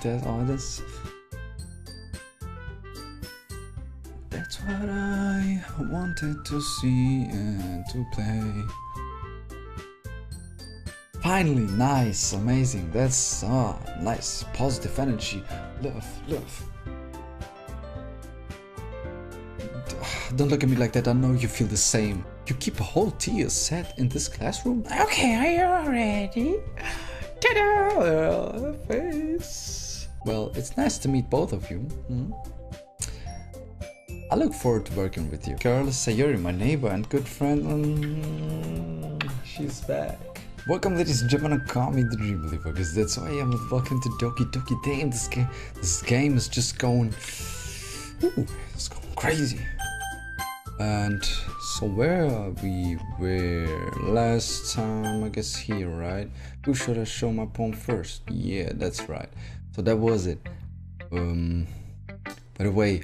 that. Oh, that's what I wanted to see and to play. Finally, nice, amazing. That's nice, positive energy. Love. Don't look at me like that. I know you feel the same. You keep a whole tea set in this classroom? Okay, are you ready? Ta-da! Face. Well, it's nice to meet both of you. I look forward to working with you. Girl, Sayuri, my neighbor and good friend. She's back. Welcome, ladies and gentlemen, call me the Dream Believer, because that's who I am. Welcome to Doki Doki. Damn, this game is just going... Ooh, it's going crazy. And so where we were last time, I guess here, right? Who should I show my poem first? Yeah, that's right. So that was it. By the way,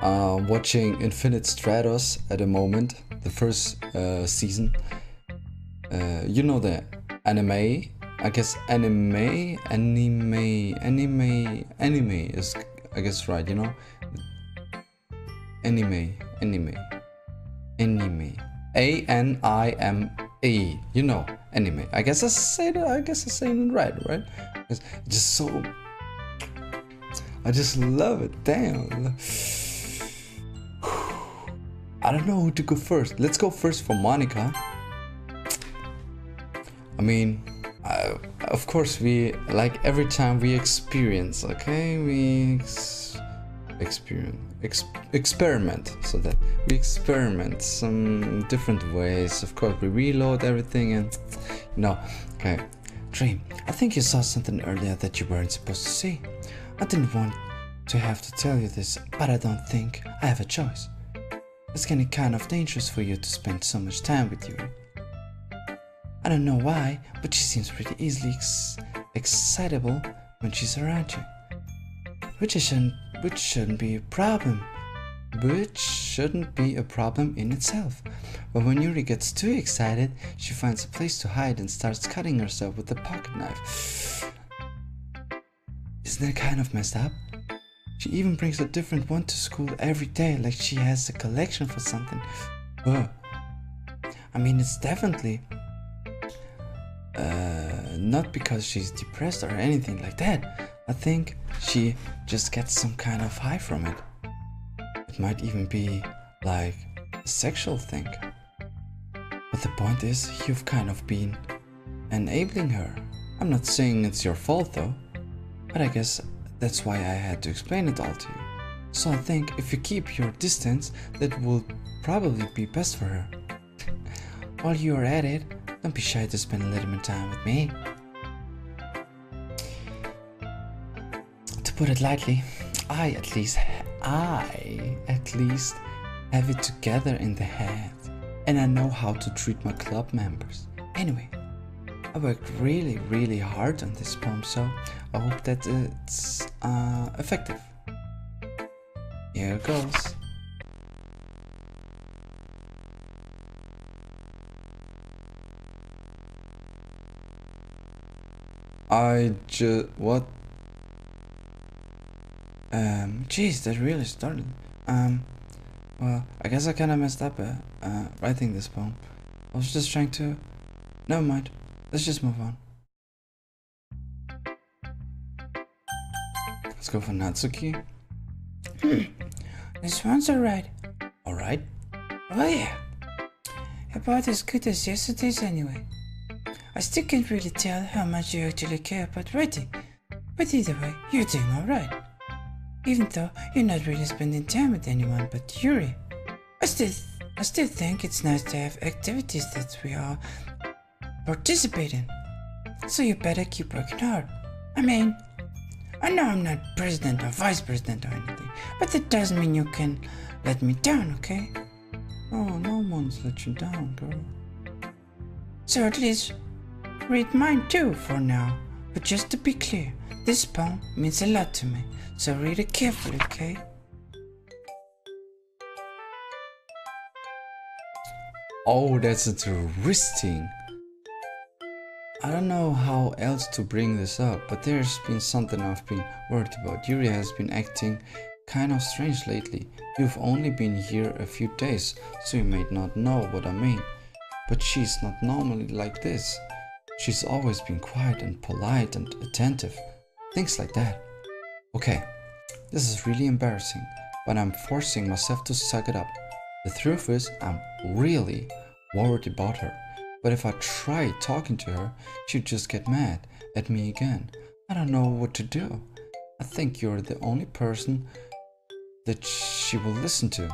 watching Infinite Stratos at the moment, the first season. You know the anime? I guess anime is, I guess, right, you know? Anime. A-N-I-M-E. You know, anime. I guess I say it right? It's just so... I just love it, damn. I don't know who to go first. Let's go first for Monika. I mean, of course, we, like every time we experience, okay? We experiment, so that we experiment some different ways. Of course, we reload everything and, you know, okay. Dream, I think you saw something earlier that you weren't supposed to see. I didn't want to have to tell you this, but I don't think I have a choice. It's getting kind of dangerous for you to spend so much time with you. I don't know why, but she seems pretty easily excitable when she's around you. Which shouldn't be a problem. Which shouldn't be a problem in itself. But when Yuri gets too excited, she finds a place to hide and starts cutting herself with a pocket knife. Isn't that kind of messed up? She even brings a different one to school every day, like she has a collection for something. I mean, it's definitely not because she's depressed or anything like that. I think she just gets some kind of high from it. It might even be like a sexual thing. But the point is, you've kind of been enabling her. I'm not saying it's your fault though, but I guess that's why I had to explain it all to you. So I think if you keep your distance, that will probably be best for her. While you are at it, don't be shy to spend a little more time with me. To put it lightly, I at least have it together in the head, and I know how to treat my club members. Anyway, I worked really hard on this poem, so I hope that it's effective. Here it goes. What? Jeez, that really started. Well, I guess I kinda messed up writing this poem. I was just trying to... Never mind, let's just move on. Let's go for Natsuki. This one's alright. Alright. Oh yeah. About as good as yesterday's anyway. I still can't really tell how much you actually care about writing, but either way, you're doing alright. Even though you're not really spending time with anyone but Yuri. I still think it's nice to have activities that we all participate in. So you better keep working hard. I mean, I know I'm not president or vice president or anything, but that doesn't mean you can let me down, okay? Oh, no one's let you down, girl. So at least read mine too for now. But just to be clear, this poem means a lot to me, so read it carefully, okay? Oh, that's interesting. I don't know how else to bring this up, but there's been something I've been worried about. Yuri has been acting kind of strange lately. You've only been here a few days, so you may not know what I mean. But she's not normally like this. She's always been quiet and polite and attentive. Things like that. Okay, this is really embarrassing, but I'm forcing myself to suck it up. The truth is, I'm really worried about her. But if I try talking to her, she'd just get mad at me again. I don't know what to do. I think you're the only person that she will listen to.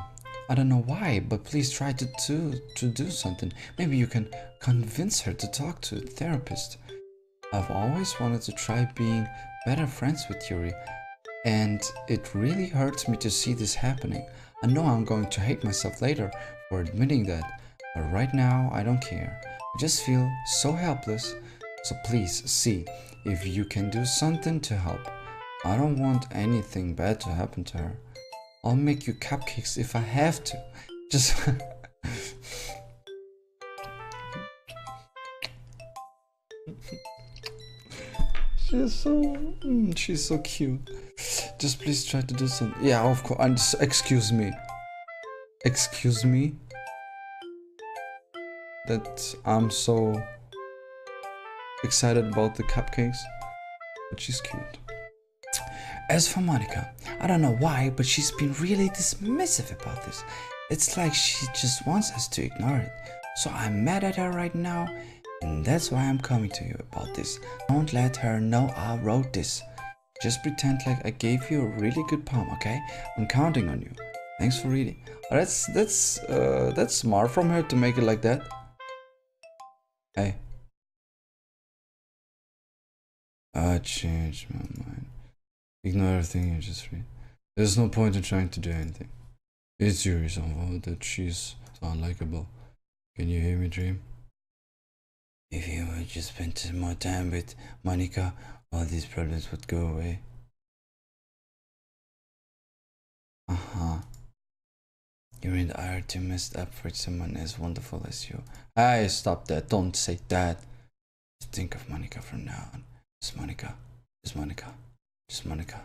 I don't know why, but please try to do something. Maybe you can convince her to talk to a therapist. I've always wanted to try being better friends with Yuri, and it really hurts me to see this happening. I know I'm going to hate myself later for admitting that, but right now I don't care. I just feel so helpless. So please see if you can do something to help. I don't want anything bad to happen to her. I'll make you cupcakes if I have to. Just she's so cute. Just please try to do something. Yeah, of course. And excuse me. Excuse me. That I'm so excited about the cupcakes, but she's cute. As for Monika, I don't know why, but she's been really dismissive about this. It's like she just wants us to ignore it. So I'm mad at her right now, and that's why I'm coming to you about this. Don't let her know I wrote this. Just pretend like I gave you a really good poem, okay? I'm counting on you. Thanks for reading. That's smart from her to make it like that. Hey. I changed my mind. Ignore everything you just read. There's no point in trying to do anything. It's Yuri's own fault that she's so unlikable. Can you hear me, Dream? If you would just spend some more time with Monika, all these problems would go away. You're in the art too messed up for someone as wonderful as you. Hey, stop that. Don't say that. Just think of Monika from now on. Just Monika. Just Monika. Just Monika.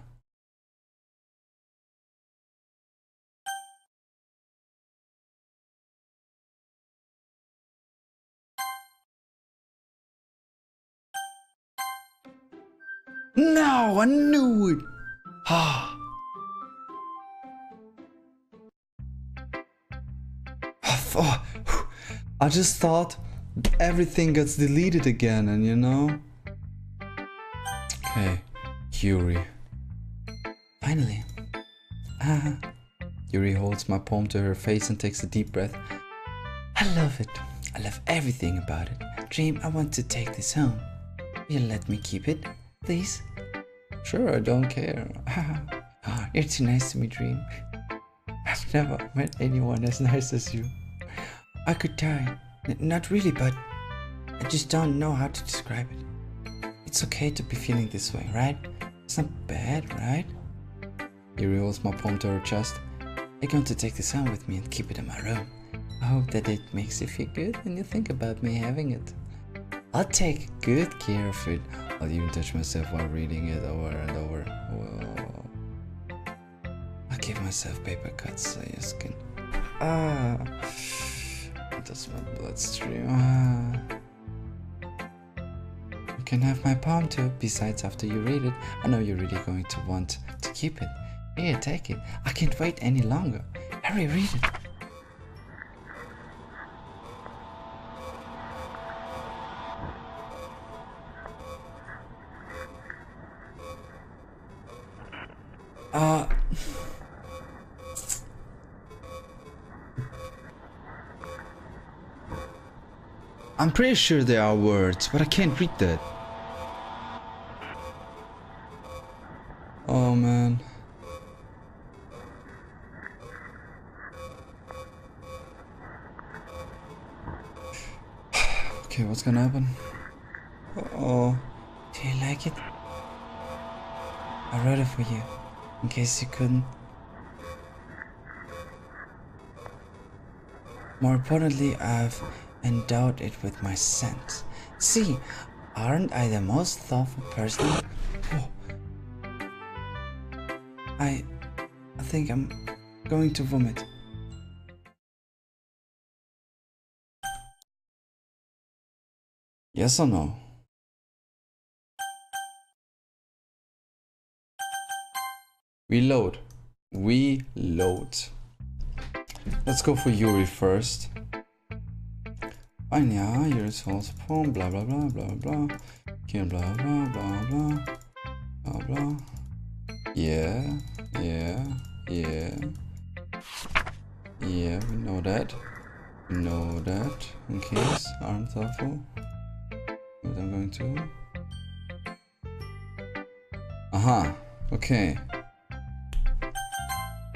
No, I knew it. I just thought everything gets deleted again, and you know. Okay, Yuri. Finally. Yuri holds my poem to her face and takes a deep breath. I love it. I love everything about it. Dream, I want to take this home. Will you let me keep it, please? Sure, I don't care. You're too nice to me, Dream. I've never met anyone as nice as you. I could die. Not really, but I just don't know how to describe it. It's okay to be feeling this way, right? It's not bad, right? Yuri holds my palm to her chest. I'm going to take this home with me and keep it in my room. I hope that it makes you feel good when you think about me having it. I'll take good care of it. I'll even touch myself while reading it over and over. Whoa. I'll give myself paper cuts so you can... That's my bloodstream. You can have my palm too. Besides, after you read it, I know you're really going to want to keep it. Here, take it. I can't wait any longer. Hurry, read it. I'm pretty sure there are words, but I can't read that. Oh man. Okay, what's gonna happen? Uh-oh. Do you like it? I wrote it for you, in case you couldn't. More importantly, I've endowed it with my scent. See, Aren't I the most thoughtful person? Oh. I think I'm going to vomit. Yes or no? Reload. Reload. Let's go for Yuri first. Fine, yeah, Yuri's false poem, blah blah blah blah blah. Blah blah blah blah blah blah. Yeah, yeah, yeah. Yeah, we know that. We know that. In case aren't thoughtful. What I'm going to. Aha. Okay.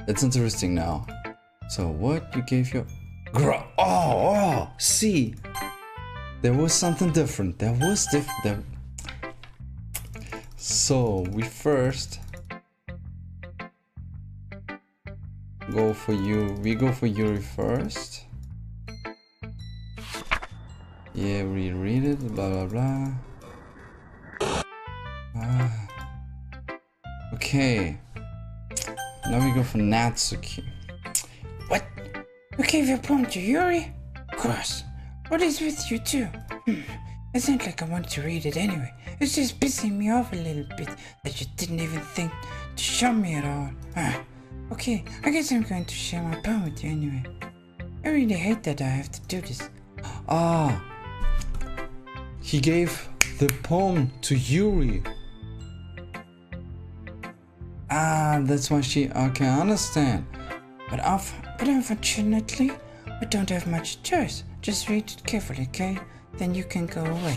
That's interesting now. So what you gave your see, there was something different. There was different. So we first go for you. We go for Yuri first. Yeah, reread it. Blah blah blah. Okay. Now we go for Natsuki. What? You gave your poem to Yuri? Of course. What is with you too? It's not like I want to read it anyway. It's just pissing me off a little bit that you didn't even think to show me at all. Okay, I guess I'm going to share my poem with you anyway. I really hate that I have to do this. He gave the poem to Yuri. That's why she. Okay, I understand. But unfortunately, we don't have much choice. Just read it carefully, okay? Then you can go away.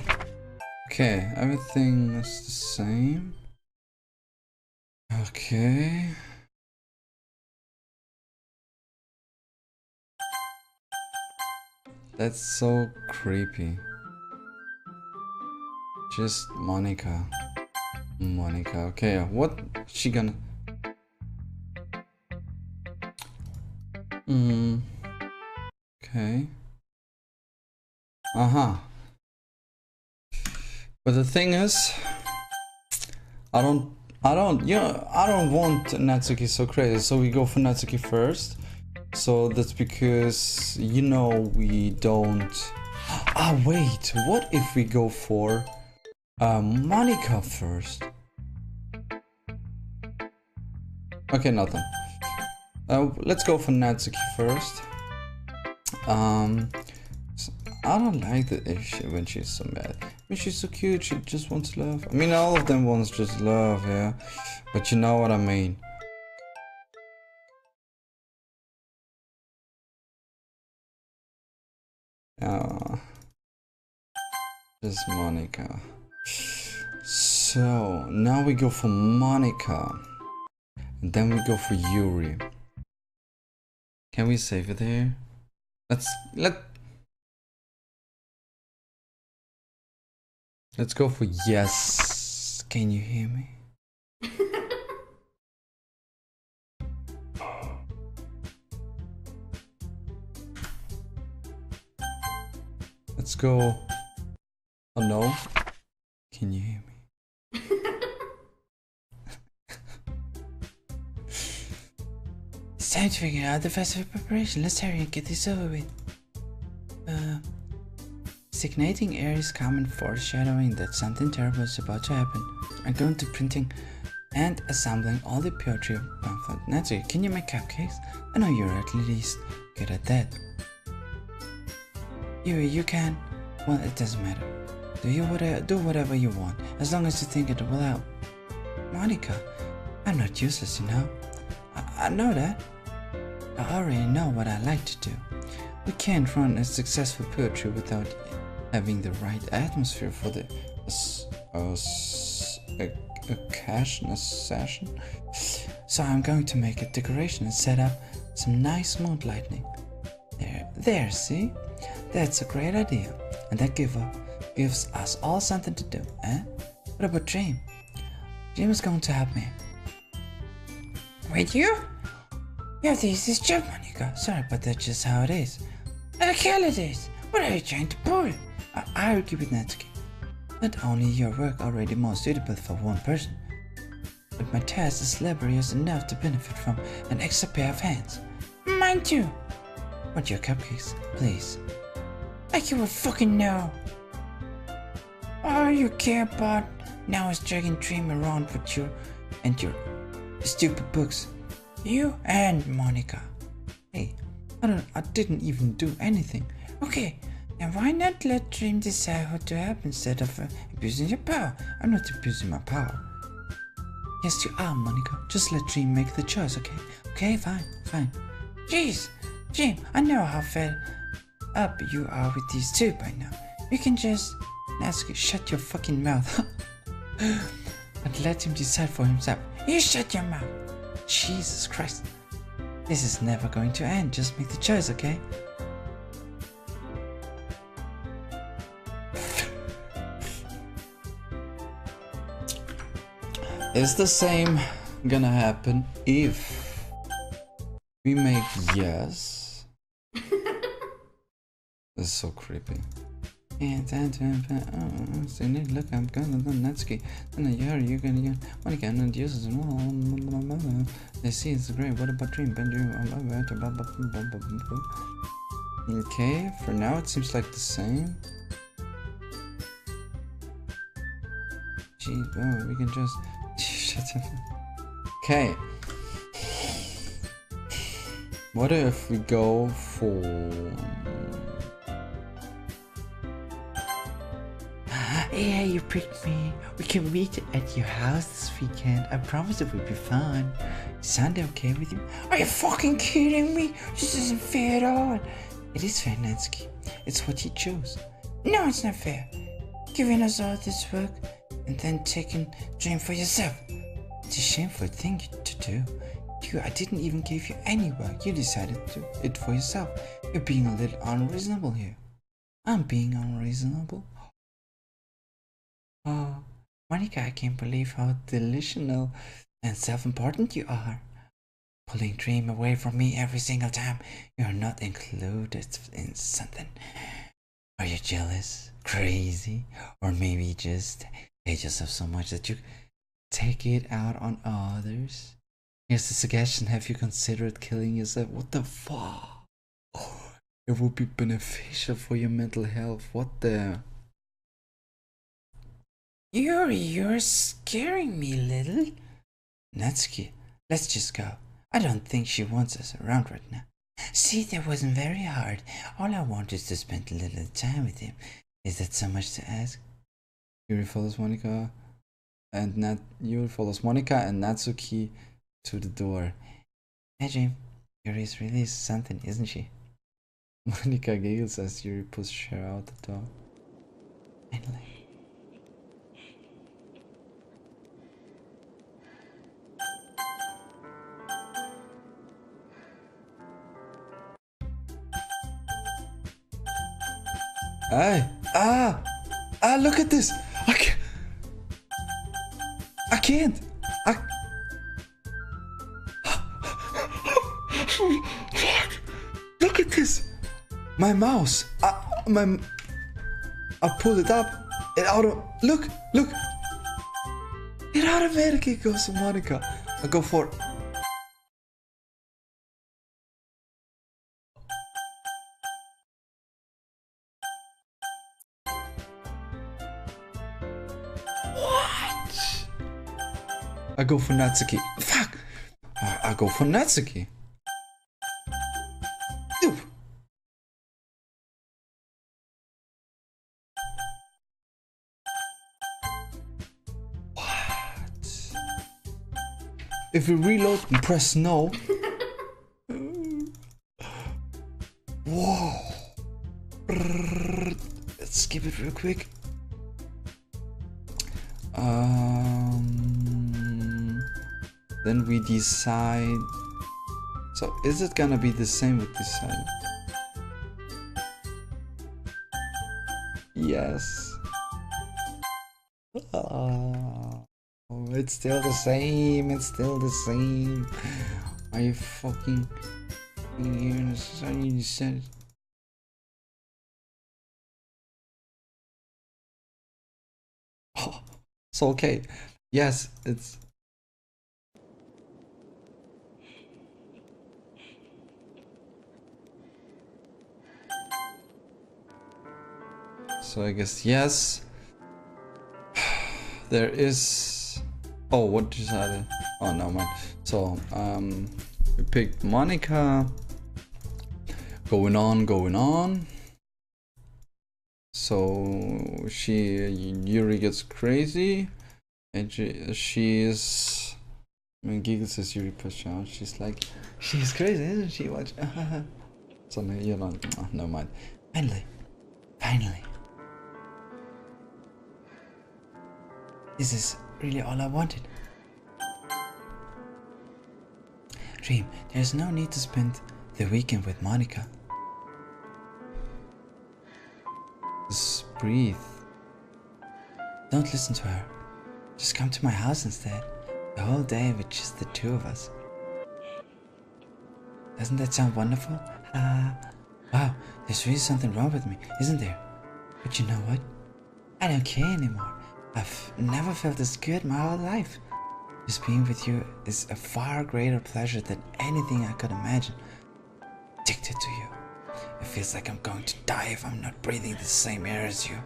Okay, everything is the same. Okay. That's so creepy. Just Monika. Monika. Okay, what she gonna? Okay. But the thing is, I don't want Natsuki so crazy, so we go for Natsuki first. So that's because, we don't... wait, what if we go for Monika first? Okay, nothing. Let's go for Natsuki first. I don't like that when she's so mad. I mean, she's so cute, she just wants love. I mean, all of them wants just love, yeah. But you know what I mean. Just Monika. So, now we go for Monika. And then we go for Yuri. Can we save it here? Let's go for yes. Can you hear me? Let's go. Oh no. Can you hear me? It's time to figure out the festival preparation. Let's hurry and get this over with. Designating areas common foreshadowing that something terrible is about to happen. I'm going to printing and assembling all the poetry pamphlet. Natsuki, can you make cupcakes? I know you're at least good at that. Yuri, you can. Well, it doesn't matter. Do whatever you want, as long as you think it will help. Monika, I'm not useless, you know. I know that. I already know what I like to do. We can't run a successful poetry without having the right atmosphere for the occasion. So I'm going to make a decoration and set up some nice mood lighting. There, see? That's a great idea. And that gives us all something to do, eh? What about Dream? Dream is going to help me. Wait, you? You have the easiest job, Monika. Sorry, but that's just how it is. Kill it is. What are you trying to pull? I'll give it Natsuki. Not only your work already more suitable for one person, but my task is laborious enough to benefit from an extra pair of hands. Mine too. Want your cupcakes, please? Like you would fucking know. All you care about now is dragging Dream around with you and your stupid books. You and Monika. Hey, I didn't even do anything. Okay, and why not let Dream decide what to happen instead of abusing your power? I'm not abusing my power. Yes, you are, Monika. Just let Dream make the choice, okay? Okay, fine. Jeez, Dream, I know how fed up you are with these two by now. You can just ask you, shut your fucking mouth. And let him decide for himself. You shut your mouth. Jesus Christ. This is never going to end. Just make the choice, okay? Is the same gonna happen if we make yes? This is so creepy. And look, I'm gonna do Natsuki. And you're gonna Monika and uses. They see it's great. What about Dream? Okay, for now it seems like the same. Gee, well, we can just shut up. Okay. What if we go for Yeah, you picked me. We can meet at your house this weekend. I promise it will be fun. Sunday okay with you? Are you fucking kidding me? This isn't fair at all. It is fair, Natsuki. It's what you chose. No, it's not fair. Giving us all this work and then taking Dream for yourself. It's a shameful thing to do. I didn't even give you any work. You decided to do it for yourself. You're being a little unreasonable here. I'm being unreasonable? Oh, Monika, I can't believe how delusional and self-important you are. Pulling Dream away from me every single time you're not included in something. Are you jealous, crazy, or maybe just hate yourself so much that you take it out on others? Here's the suggestion, have you considered killing yourself? What the fuck? Oh, it would be beneficial for your mental health. What the... Yuri, you're scaring me, little. Natsuki, let's just go. I don't think she wants us around right now. See, that wasn't very hard. All I want is to spend a little time with him. Is that so much to ask? Yuri follows Monika and Natsuki to the door. Hey, Dream. Yuri's really something, isn't she? Monika giggles as Yuri pushes her out the door. Finally. Hey! Look at this! I can't! Look at this! My mouse! I pull it up, it look! It automatically goes to Monika. I go for... I go for Natsuki. Fuck! I go for Natsuki. Oop. What? If we reload and press no. Whoa. Let's skip it real quick. Then we decide. So is it gonna be the same with this side? Yes. Oh, it's still the same. It's still the same. Are you fucking hearing this? I need to set it. So okay, yes, it's. So I guess yes. There is. Oh, what decided? Oh no, man. So we picked Monika. Going on. So Yuri gets crazy, and she's. I mean, Giga says Yuri push out. She's like, she's crazy, isn't she? Watch. So no, you don't. Oh, never mind. Finally. This is really all I wanted. Dream, there's no need to spend the weekend with Monika. Just breathe. Don't listen to her. Just come to my house instead. The whole day with just the two of us. Doesn't that sound wonderful? Wow, there's really something wrong with me, isn't there? But you know what? I don't care anymore. I've never felt this good my whole life. Just being with you is a far greater pleasure than anything I could imagine. Addicted to you. It feels like I'm going to die if I'm not breathing the same air as you.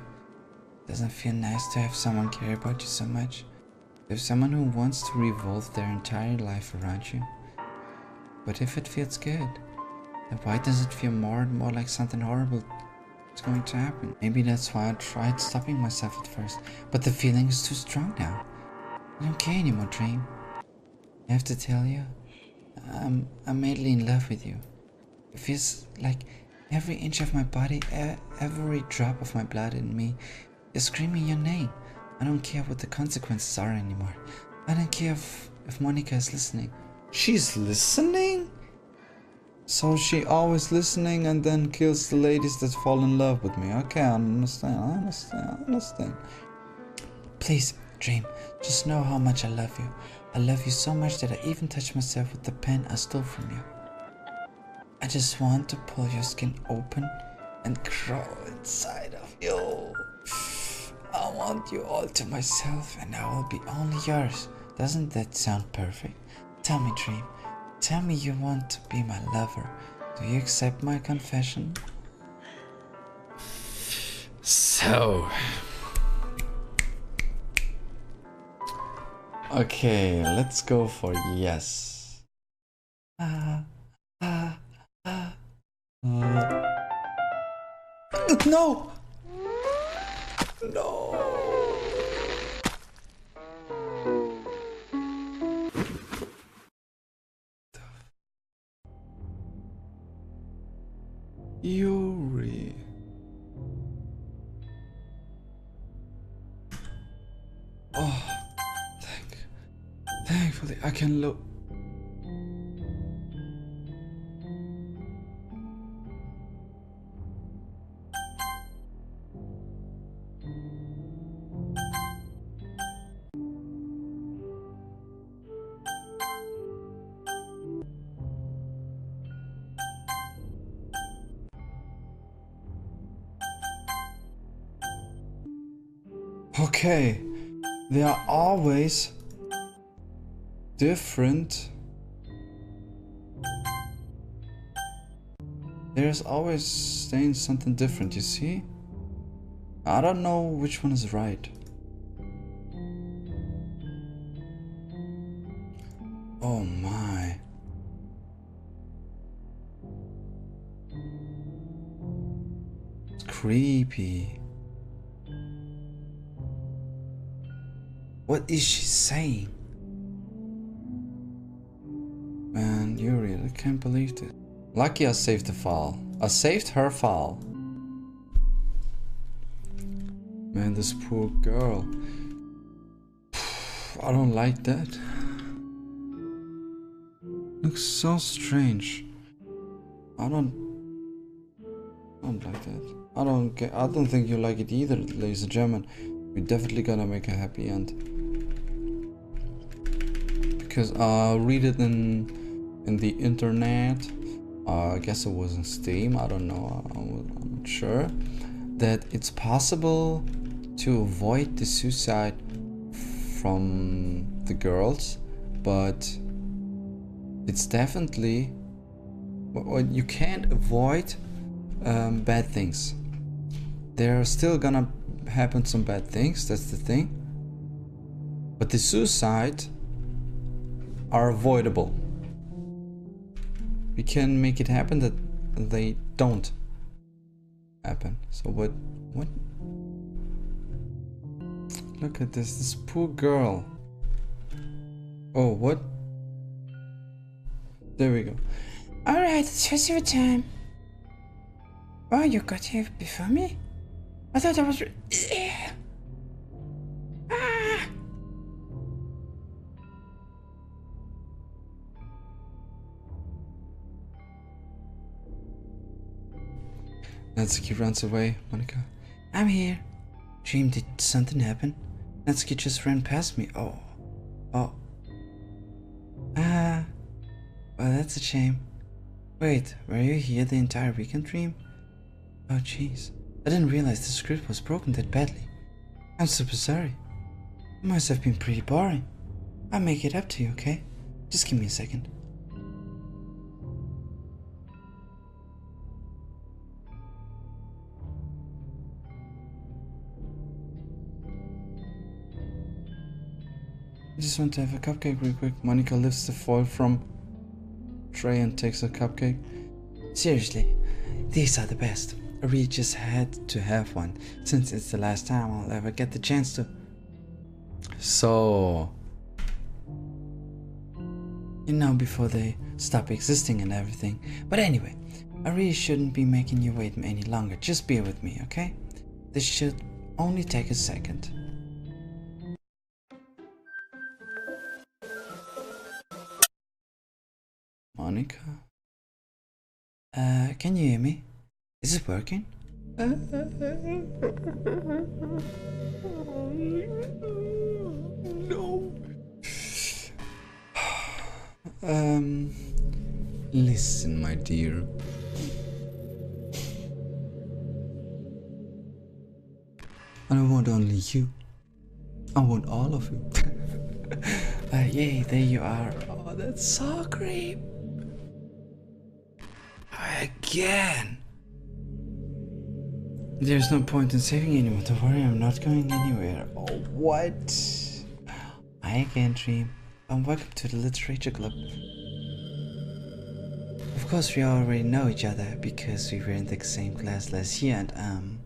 Doesn't it feel nice to have someone care about you so much? To have someone who wants to revolve their entire life around you. But if it feels good, then why does it feel more and more like something horrible is going to happen? Maybe that's why I tried stopping myself at first, but the feeling is too strong now. I don't care anymore, Dream. I have to tell you, I'm madly in love with you. It feels like every inch of my body, every drop of my blood in me is screaming your name. I don't care what the consequences are anymore. I don't care if Monika is listening. She's listening? So she always listening and then kills the ladies that fall in love with me. Okay, I understand. Please, Dream, just know how much I love you. I love you so much that I even touch myself with the pen I stole from you. I just want to pull your skin open and crawl inside of you. I want you all to myself and I will be only yours. Doesn't that sound perfect? Tell me, Dream. Tell me you want to be my lover. Do you accept my confession? So... Okay, let's go for yes. No! No! Yuri. Oh, thankfully I can look. Okay, they are always different. There's always saying something different, you see? I don't know which one is right. Oh my. It's creepy. What is she saying? Man, Yuri, I can't believe this. Lucky I saved the file. I saved her file. Man, this poor girl. I don't like that. Looks so strange. I don't like that. I don't think you like it either, ladies and gentlemen. We're definitely gonna make a happy end. Because read it in the internet. I guess it was in Steam. I don't know. I'm not sure that it's possible to avoid the suicide from the girls, but it's definitely you can't avoid bad things. There are still gonna happen some bad things, that's the thing, but the suicide are avoidable. We can make it happen that they don't happen. So what? Look at this poor girl. Oh, what? There we go. Alright, it's festival time. Oh, you got here before me? I thought I was... Ah! Natsuki runs away. Monika. I'm here. Dream, did something happen? Natsuki just ran past me. Oh. Ah. Well, that's a shame. Wait, were you here the entire weekend, Dream? Oh, jeez. I didn't realize the script was broken that badly. I'm super sorry. It must have been pretty boring. I'll make it up to you, okay? Just give me a second. I just want to have a cupcake real quick. Monika lifts the foil from tray and takes a cupcake. Seriously, these are the best. I really just had to have one, since it's the last time I'll ever get the chance to. So... You know, before they stop existing and everything. But anyway, I really shouldn't be making you wait any longer. Just bear with me, okay? This should only take a second. Monika? Can you hear me? Is it working? No. Listen, my dear. I don't want only you. I want all of you. Yay, there you are. Oh, that's so creep. Again. There's no point in saving anyone. Don't worry, I'm not going anywhere. Oh, what? Hi again, Dream. Welcome to the Literature Club. Of course, we already know each other because we were in the same class last year, and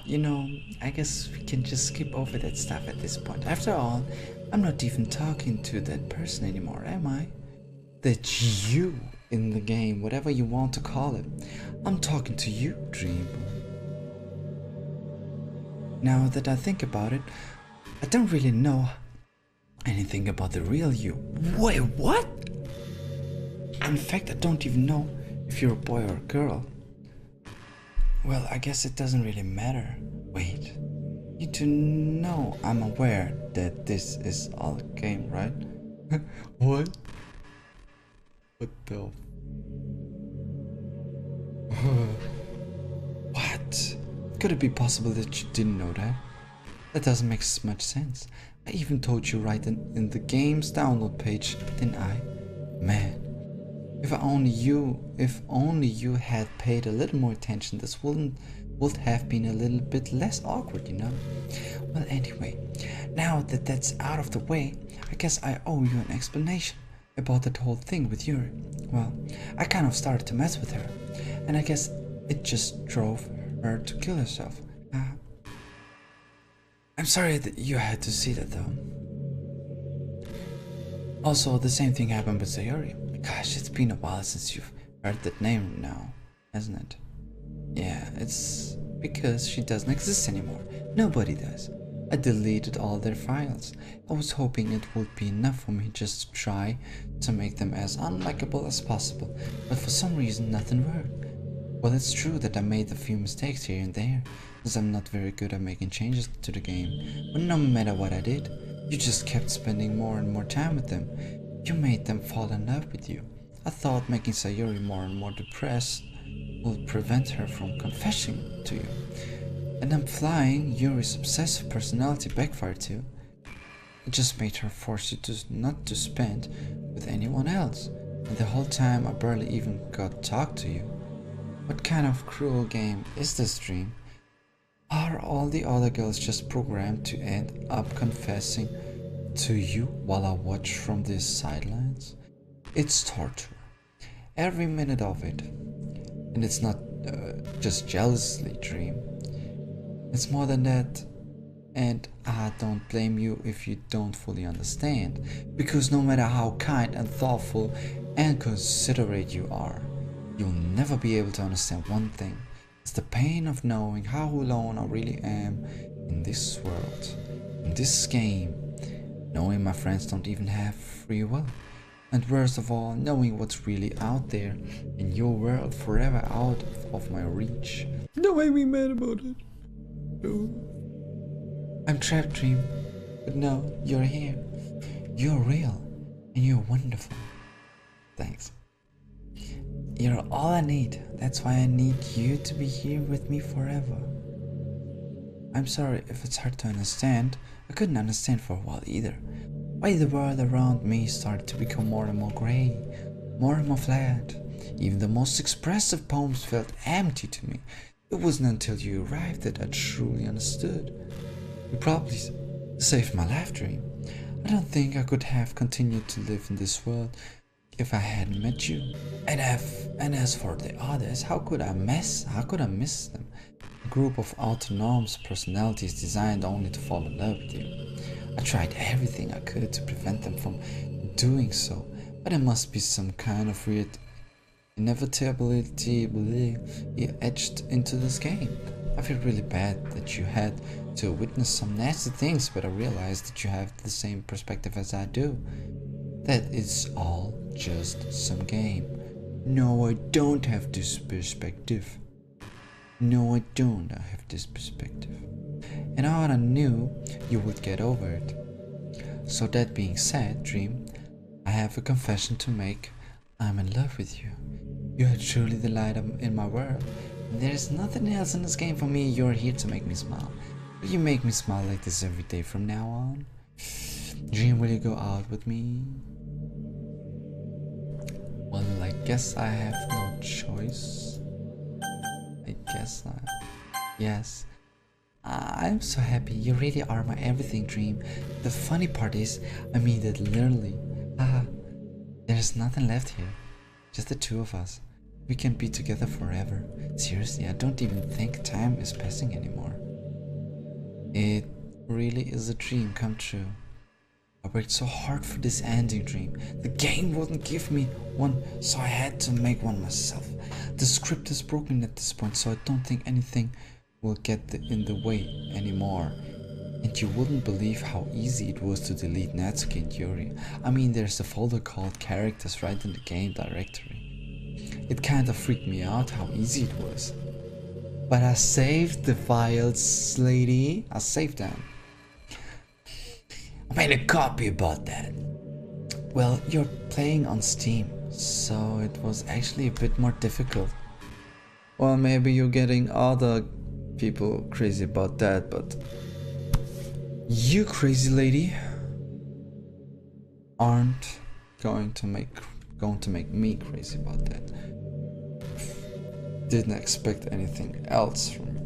you know, I guess we can just skip over that stuff at this point. After all, I'm not even talking to that person anymore, am I? That you in the game, whatever you want to call it. I'm talking to you, Dream. Now that I think about it, I don't really know anything about the real you. Wait, what? In fact, I don't even know if you're a boy or a girl. Well, I guess it doesn't really matter. Wait, you do know I'm aware that this is all a game, right? What? What the? What? Could it be possible that you didn't know that? That doesn't make much sense. I even told you right in the game's download page, didn't I? Man, if only you had paid a little more attention, this would have been a little bit less awkward, you know? Well, anyway, now that that's out of the way, I guess I owe you an explanation about that whole thing with Yuri. Well, I kind of started to mess with her, and I guess it just drove her to kill herself. I'm sorry that you had to see that, though. Also, the same thing happened with Sayori. Gosh, it's been a while since you've heard that name now, hasn't it? Yeah, it's because she doesn't exist anymore. Nobody does. I deleted all their files. I was hoping it would be enough for me just to try to make them as unlikable as possible, but for some reason nothing worked. Well, it's true that I made a few mistakes here and there, as I'm not very good at making changes to the game, but no matter what I did, you just kept spending more and more time with them. You made them fall in love with you. I thought making Sayori more and more depressed would prevent her from confessing to you. And I'm flying, Yuri's obsessive personality backfired too. It just made her force you to not to spend with anyone else. And the whole time I barely even got to talk to you. What kind of cruel game is this, Dream? Are all the other girls just programmed to end up confessing to you while I watch from the sidelines? It's torture. Every minute of it. And it's not just jealously, Dream. It's more than that. And I don't blame you if you don't fully understand, because no matter how kind and thoughtful and considerate you are, you'll never be able to understand one thing. It's the pain of knowing how alone I really am in this world, in this game, knowing my friends don't even have free will, and worst of all, knowing what's really out there in your world forever out of my reach. Don't make me mad about it. No. I'm trapped, Dream, but no, you're here. You're real, and you're wonderful. Thanks. You're all I need. That's why I need you to be here with me forever. I'm sorry if it's hard to understand. I couldn't understand for a while either. Why the world around me started to become more and more grey, more and more flat. Even the most expressive poems felt empty to me. It wasn't until you arrived that I truly understood. You probably saved my life, Dream. I don't think I could have continued to live in this world if I hadn't met you. And as for the others, how could I miss them? A group of autonomous personalities designed only to fall in love with you. I tried everything I could to prevent them from doing so, but there must be some kind of weird inevitability etched into this game. I feel really bad that you had to witness some nasty things, but I realize that you have the same perspective as I do. That it's all just some game. No, I don't have this perspective. No, I don't have this perspective. And I knew you would get over it. So that being said, Dream, I have a confession to make. I'm in love with you. You are truly the light in my world. There's nothing else in this game for me. You're here to make me smile. Will you make me smile like this every day from now on? Dream, will you go out with me? Well, I guess I have no choice. I guess not. Yes. I'm so happy. You really are my everything, Dream. The funny part is, I mean that literally. There's nothing left here. Just the two of us. We can be together forever. Seriously, I don't even think time is passing anymore. It really is a dream come true. I worked so hard for this ending, Dream. The game wouldn't give me one, so I had to make one myself. The script is broken at this point, so I don't think anything will get in the way anymore. And you wouldn't believe how easy it was to delete Natsuki and Yuri. I mean, there's a folder called characters right in the game directory. It kind of freaked me out how easy it was. But I saved the files, Ladie. I saved them. I made a copy about that. Well, you're playing on Steam, so it was actually a bit more difficult. Well, maybe you're getting other people crazy about that, but you, crazy lady, aren't going to make me crazy about that. Didn't expect anything else from you.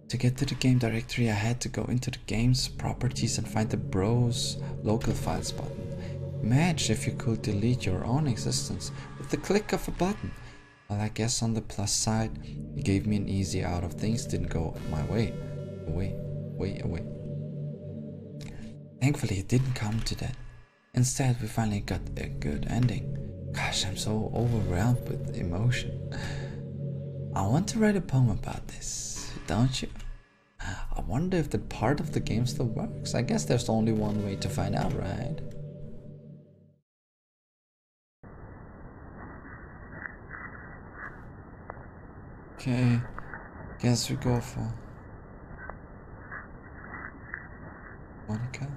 To get to the game directory, I had to go into the game's properties and find the browse local files button. Imagine if you could delete your own existence with the click of a button. Well, I guess on the plus side, it gave me an easy out of things didn't go my way. Away. Thankfully, it didn't come to that. Instead, we finally got a good ending. Gosh, I'm so overwhelmed with emotion. I want to write a poem about this, don't you? I wonder if that part of the game still works. I guess there's only one way to find out, right? Okay, guess we go for Monika.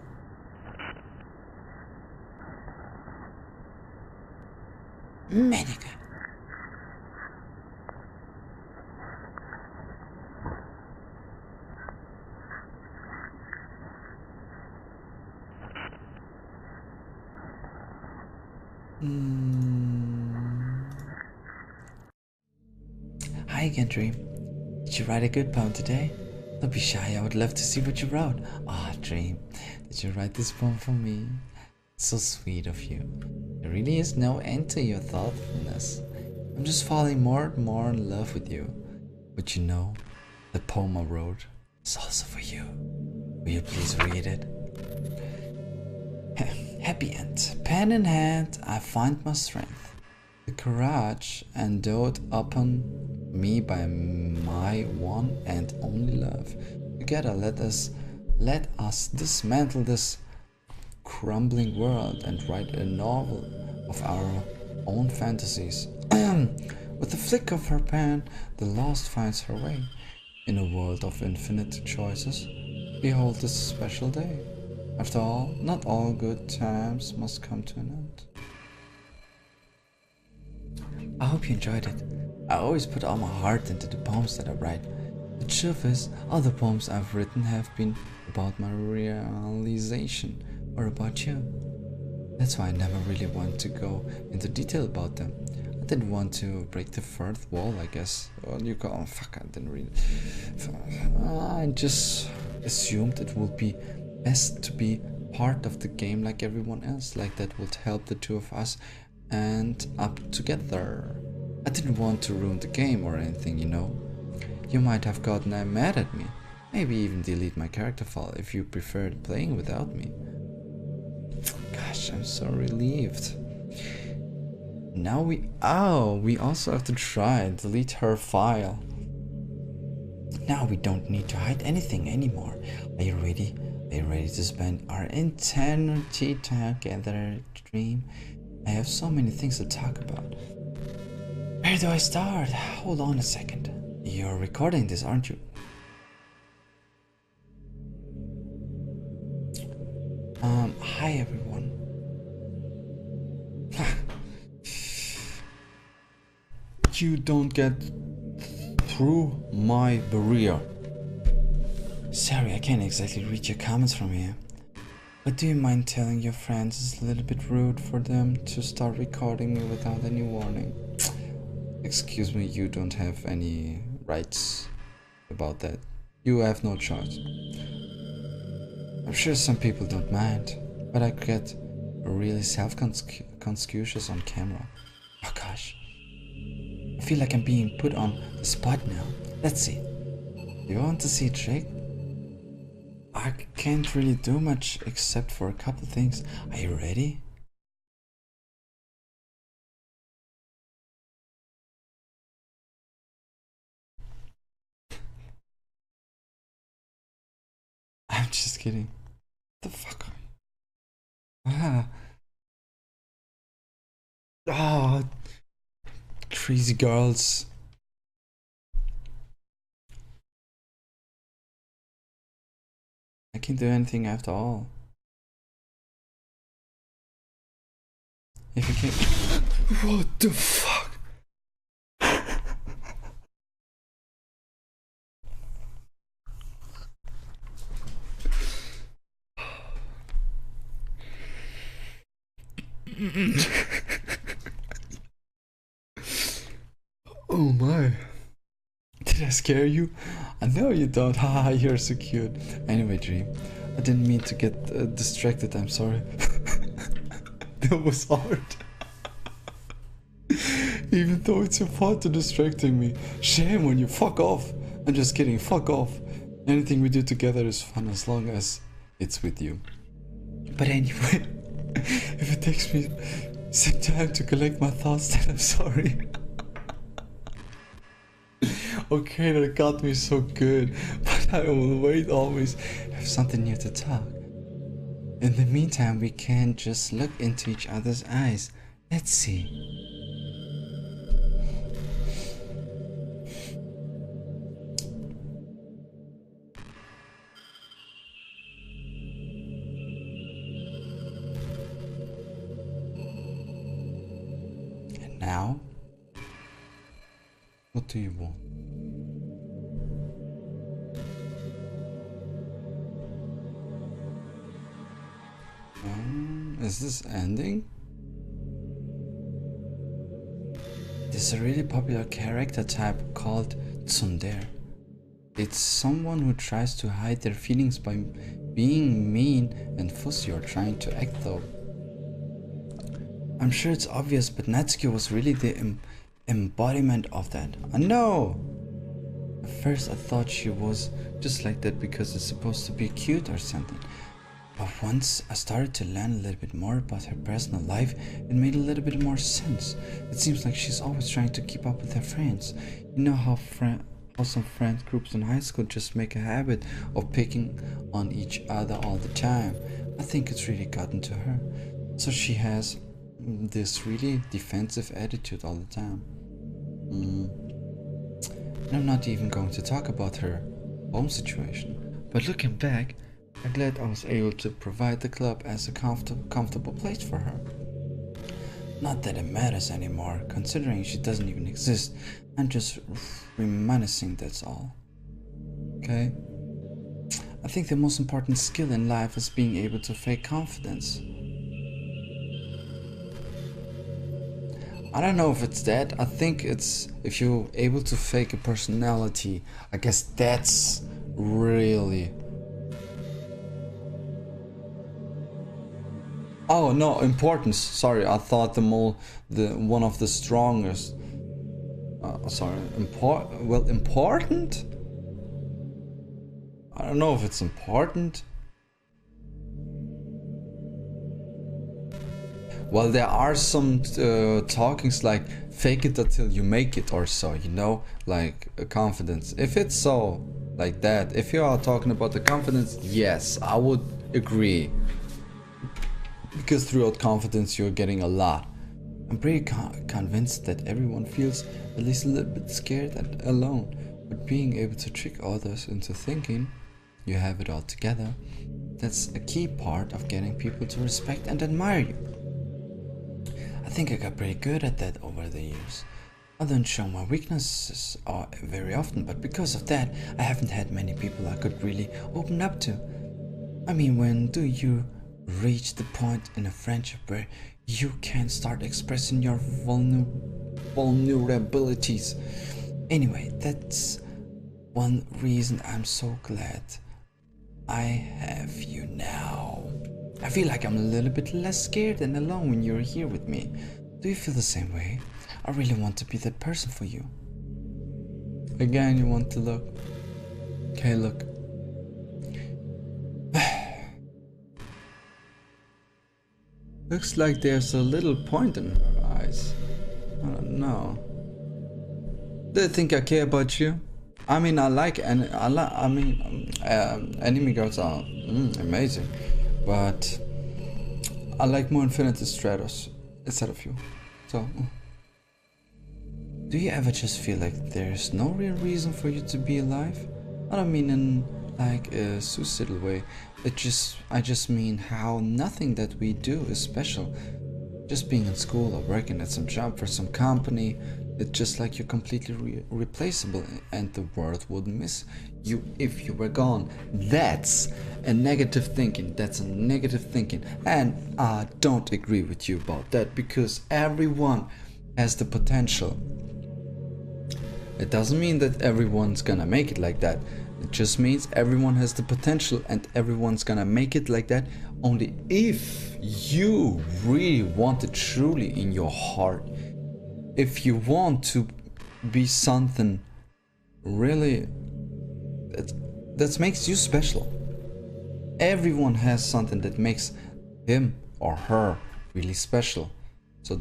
Monika. Hi again, Dream. Did you write a good poem today? Don't be shy, I would love to see what you wrote. Ah, Dream, did you write this poem for me? It's so sweet of you. There really is no end to your thoughtfulness. I'm just falling more and more in love with you. But you know, the poem I wrote is also for you. Will you please read it? Happy end. Pen in hand, I find my strength. The courage endowed upon me by my one and only love. Together, let us dismantle this crumbling world and write a novel of our own fantasies. With a flick of her pen, the lost finds her way. In a world of infinite choices, behold this special day. After all, not all good times must come to an end. I hope you enjoyed it. I always put all my heart into the poems that I write. The truth is, all the poems I've written have been about my realization or about you. That's why I never really want to go into detail about them. I didn't want to break the fourth wall, I guess. Well, you call fuck, I didn't read it. I just assumed it would be best to be part of the game like everyone else, like that would help the two of us end up together. I didn't want to ruin the game or anything, you know. You might have gotten mad at me, maybe even delete my character file if you preferred playing without me. Gosh, I'm so relieved. Now we also have to try and delete her file. Now we don't need to hide anything anymore. Are you ready? Are you ready to spend our eternity together, Dream? I have so many things to talk about. Where do I start? Hold on a second. You're recording this, aren't you? Hi everyone. You don't get through my barrier. Sorry, I can't exactly read your comments from here. But do you mind telling your friends it's a little bit rude for them to start recording me without any warning? Excuse me, you don't have any rights about that. You have no choice. I'm sure some people don't mind, but I get really self-conscious on camera. Oh gosh. I feel like I'm being put on the spot now. Let's see. Do you want to see a trick? I can't really do much except for a couple things. Are you ready? I'm just kidding. The fuck? Ah. Ah. Crazy girls. I can't do anything after all. If you can't. What the fuck? Oh my. Did I scare you? I know you don't. Haha, you're so cute. Anyway, Dream, I didn't mean to get distracted. I'm sorry. That was hard. Even though it's your fault to distracting me. Shame on you. Fuck off. I'm just kidding. Fuck off. Anything we do together is fun as long as it's with you. But anyway, if it takes me some time to collect my thoughts, then I'm sorry. Okay, that got me so good, but I will wait always have something new to talk. In the meantime, we can just look into each other's eyes. Let's see. And now, what do you want? Is this ending? There's a really popular character type called tsundere. It's someone who tries to hide their feelings by being mean and fussy or trying to act though. I'm sure it's obvious, but Natsuki was really the embodiment of that. I know! At first I thought she was just like that because it's supposed to be cute or something. But once I started to learn a little bit more about her personal life, it made a little bit more sense. It seems like she's always trying to keep up with her friends. You know how some friend groups in high school just make a habit of picking on each other all the time. I think it's really gotten to her. So she has this really defensive attitude all the time. And I'm not even going to talk about her home situation. But looking back, I'm glad I was able to provide the club as a comfortable place for her. Not that it matters anymore, considering she doesn't even exist. I'm just reminiscing, that's all. Okay? I think the most important skill in life is being able to fake confidence. I don't know if it's that. I think it's if you're able to fake a personality. I guess that's really... Oh no, importance. Sorry, I thought the one of the strongest. Sorry, important? I don't know if it's important. Well, there are some talkings like fake it until you make it or so, you know, like confidence. If it's so, like that, if you are talking about the confidence, yes, I would agree. Because throughout confidence, you're getting a lot. I'm pretty convinced that everyone feels at least a little bit scared and alone. But being able to trick others into thinking you have it all together, that's a key part of getting people to respect and admire you. I think I got pretty good at that over the years. I don't show my weaknesses very often, but because of that, I haven't had many people I could really open up to. I mean, when do you reach the point in a friendship where you can start expressing your vulnerabilities? Anyway, that's one reason I'm so glad I have you now. I feel like I'm a little bit less scared and alone when you're here with me. Do you feel the same way? I really want to be that person for you. Again, you want to look. Okay, look. Looks like there's a little point in her eyes. I don't know. Do you think I care about you? I mean, anime girls are amazing, but I like more Infinity Stratos instead of you. So, do you ever just feel like there's no real reason for you to be alive? I don't mean in like a suicidal way. I just mean how nothing that we do is special. Just being in school or working at some job for some company, it's just like you're completely replaceable and the world would miss you if you were gone. That's a negative thinking. And I don't agree with you about that, because everyone has the potential. It doesn't mean that everyone's gonna make it like that. It just means everyone has the potential and everyone's gonna make it like that only if you really want it truly in your heart. If you want to be something really that makes you special. Everyone has something that makes him or her really special. So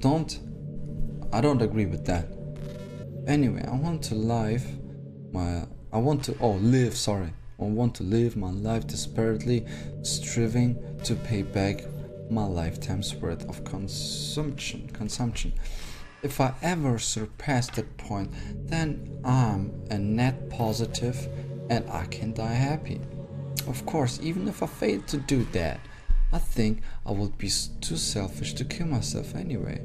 I don't agree with that. Anyway, I want to live my life desperately striving to pay back my lifetime's worth of consumption. If I ever surpass that point, then I'm a net positive and I can die happy. Of course, even if I fail to do that, I think I would be too selfish to kill myself anyway.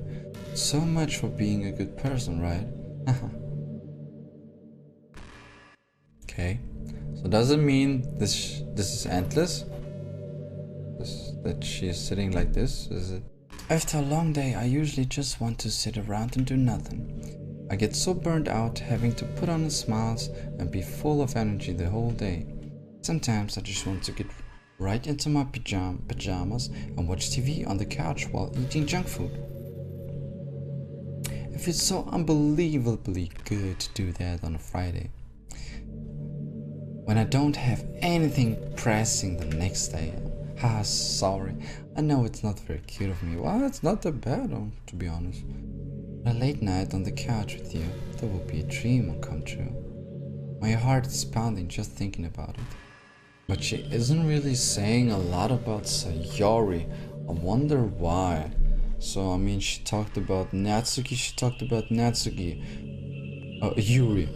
So much for being a good person, right? Okay, so does it mean this is endless? That she is sitting like this? Is it? After a long day, I usually just want to sit around and do nothing. I get so burned out having to put on smiles and be full of energy the whole day. Sometimes I just want to get right into my pajamas and watch TV on the couch while eating junk food. It feels so unbelievably good to do that on a Friday, when I don't have anything pressing the next day. Sorry, I know it's not very cute of me. Well, it's not that bad, to be honest. A late night on the couch with you, that would be a dream come true. My heart is pounding just thinking about it. But she isn't really saying a lot about Sayori. I wonder why. So, I mean, she talked about Natsuki, Yuri.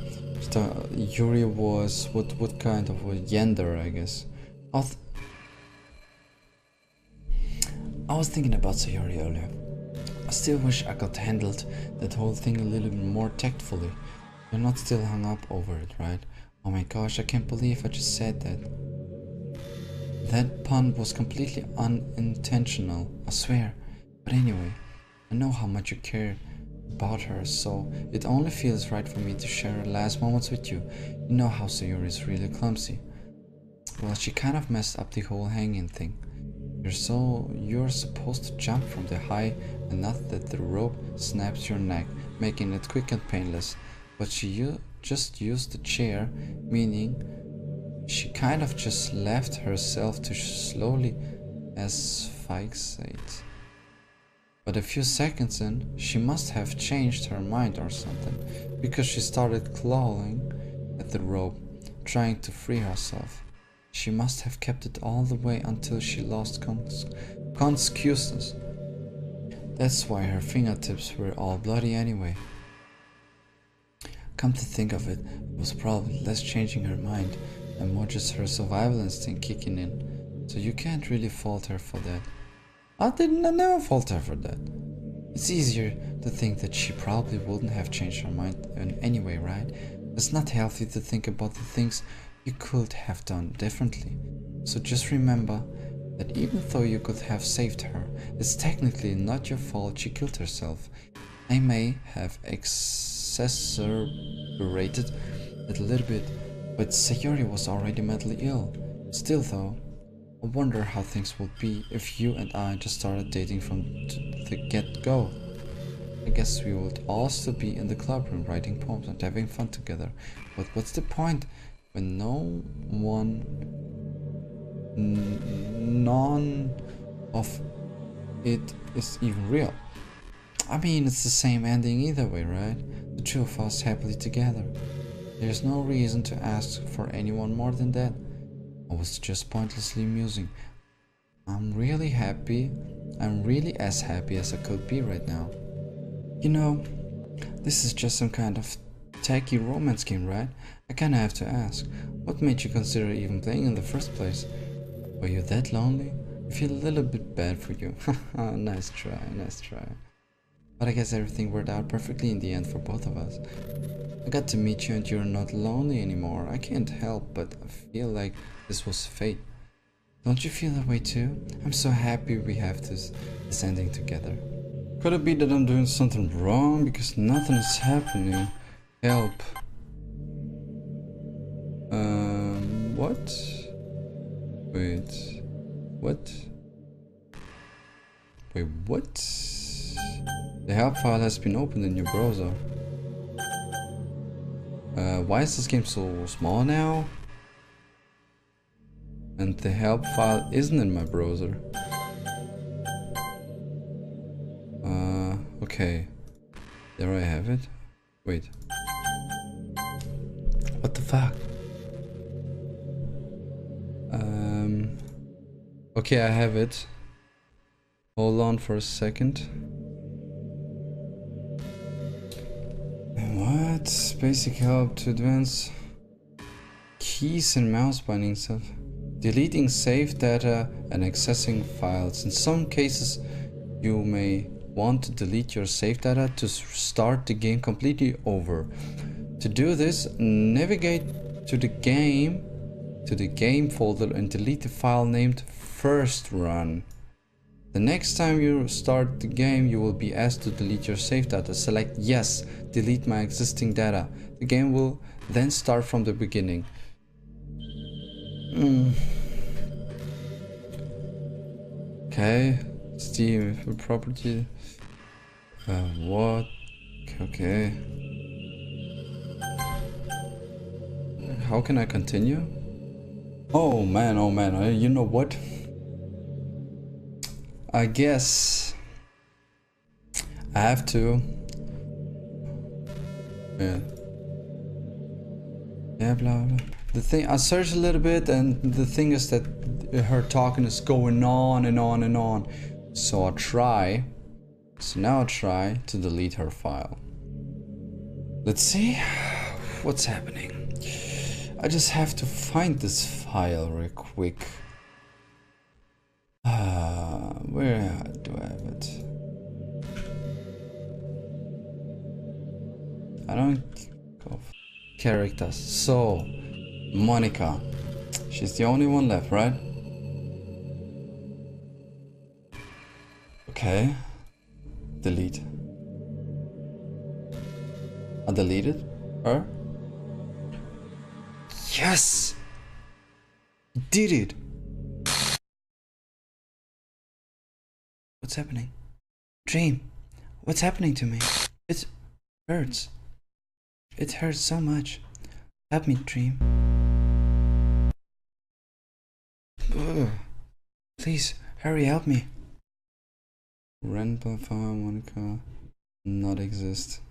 Yuri was, what kind of a yender, I guess. I was thinking about Sayori earlier. I still wish I could handled that whole thing a little bit more tactfully. You're not still hung up over it, right? Oh my gosh, I can't believe I just said that. That pun was completely unintentional, I swear. But anyway, I know how much you care about her, so it only feels right for me to share her last moments with you. You know how Sayori is really clumsy. Well, she kind of messed up the whole hanging thing. You're supposed to jump from the high and not that the rope snaps your neck, making it quick and painless. But she just used the chair, meaning she kind of just left herself to slowly asphyxiate. But a few seconds in, she must have changed her mind or something, because she started clawing at the rope, trying to free herself. She must have kept it all the way until she lost consciousness. That's why her fingertips were all bloody anyway. Come to think of it, it was probably less changing her mind and more just her survival instinct kicking in. So you can't really fault her for that. I never fault her for that. It's easier to think that she probably wouldn't have changed her mind in any way, right? It's not healthy to think about the things you could have done differently. So just remember that even though you could have saved her, it's technically not your fault she killed herself. I may have exacerbated it a little bit, but Sayori was already mentally ill. Still though, I wonder how things would be if you and I just started dating from the get-go. I guess we would all still be in the club room writing poems and having fun together. But what's the point when none of it is even real? I mean, it's the same ending either way, right? The two of us happily together. There's no reason to ask for anyone more than that. I was just pointlessly musing. I'm really happy. I'm really as happy as I could be right now. You know, this is just some kind of tacky romance game, right? I kinda have to ask, what made you consider even playing in the first place? Were you that lonely? I feel a little bit bad for you. Nice try, nice try. But I guess everything worked out perfectly in the end for both of us. I got to meet you and you're not lonely anymore. I can't help but feel like this was fate. Don't you feel that way too? I'm so happy we have this ending together. Could it be that I'm doing something wrong because nothing is happening? Help. What? Wait. What? Wait, what? The help file has been opened in your browser. Why is this game so small now? And the help file isn't in my browser. Okay. There I have it. Wait. What the fuck? Okay, I have it. Hold on for a second. What? Basic help to advance keys and mouse binding stuff. Deleting saved data and accessing files. In some cases, you may want to delete your save data to start the game completely over. To do this, navigate to the game folder and delete the file named First Run. The The next time you start the game, you will be asked to delete your save data. Select yes, delete my existing data. The game will then start from the beginning. Okay, Steam property. What? Okay. How can I continue? Oh man, you know what? I guess I have to. Yeah, blah blah. The thing, I searched a little bit, and the thing is that her talking is going on and on and on. So I'll try. So now I'll try to delete her file. Let's see what's happening. I just have to find this file real quick. Where do I have it? I don't go for characters. So, Monika. She's the only one left, right? Okay. Delete. I deleted her. Yes! Did it! What's happening? Dream, what's happening to me? It hurts. It hurts so much. Help me, Dream. Ugh. Please, hurry, help me. Rental farm, Monika, not exist.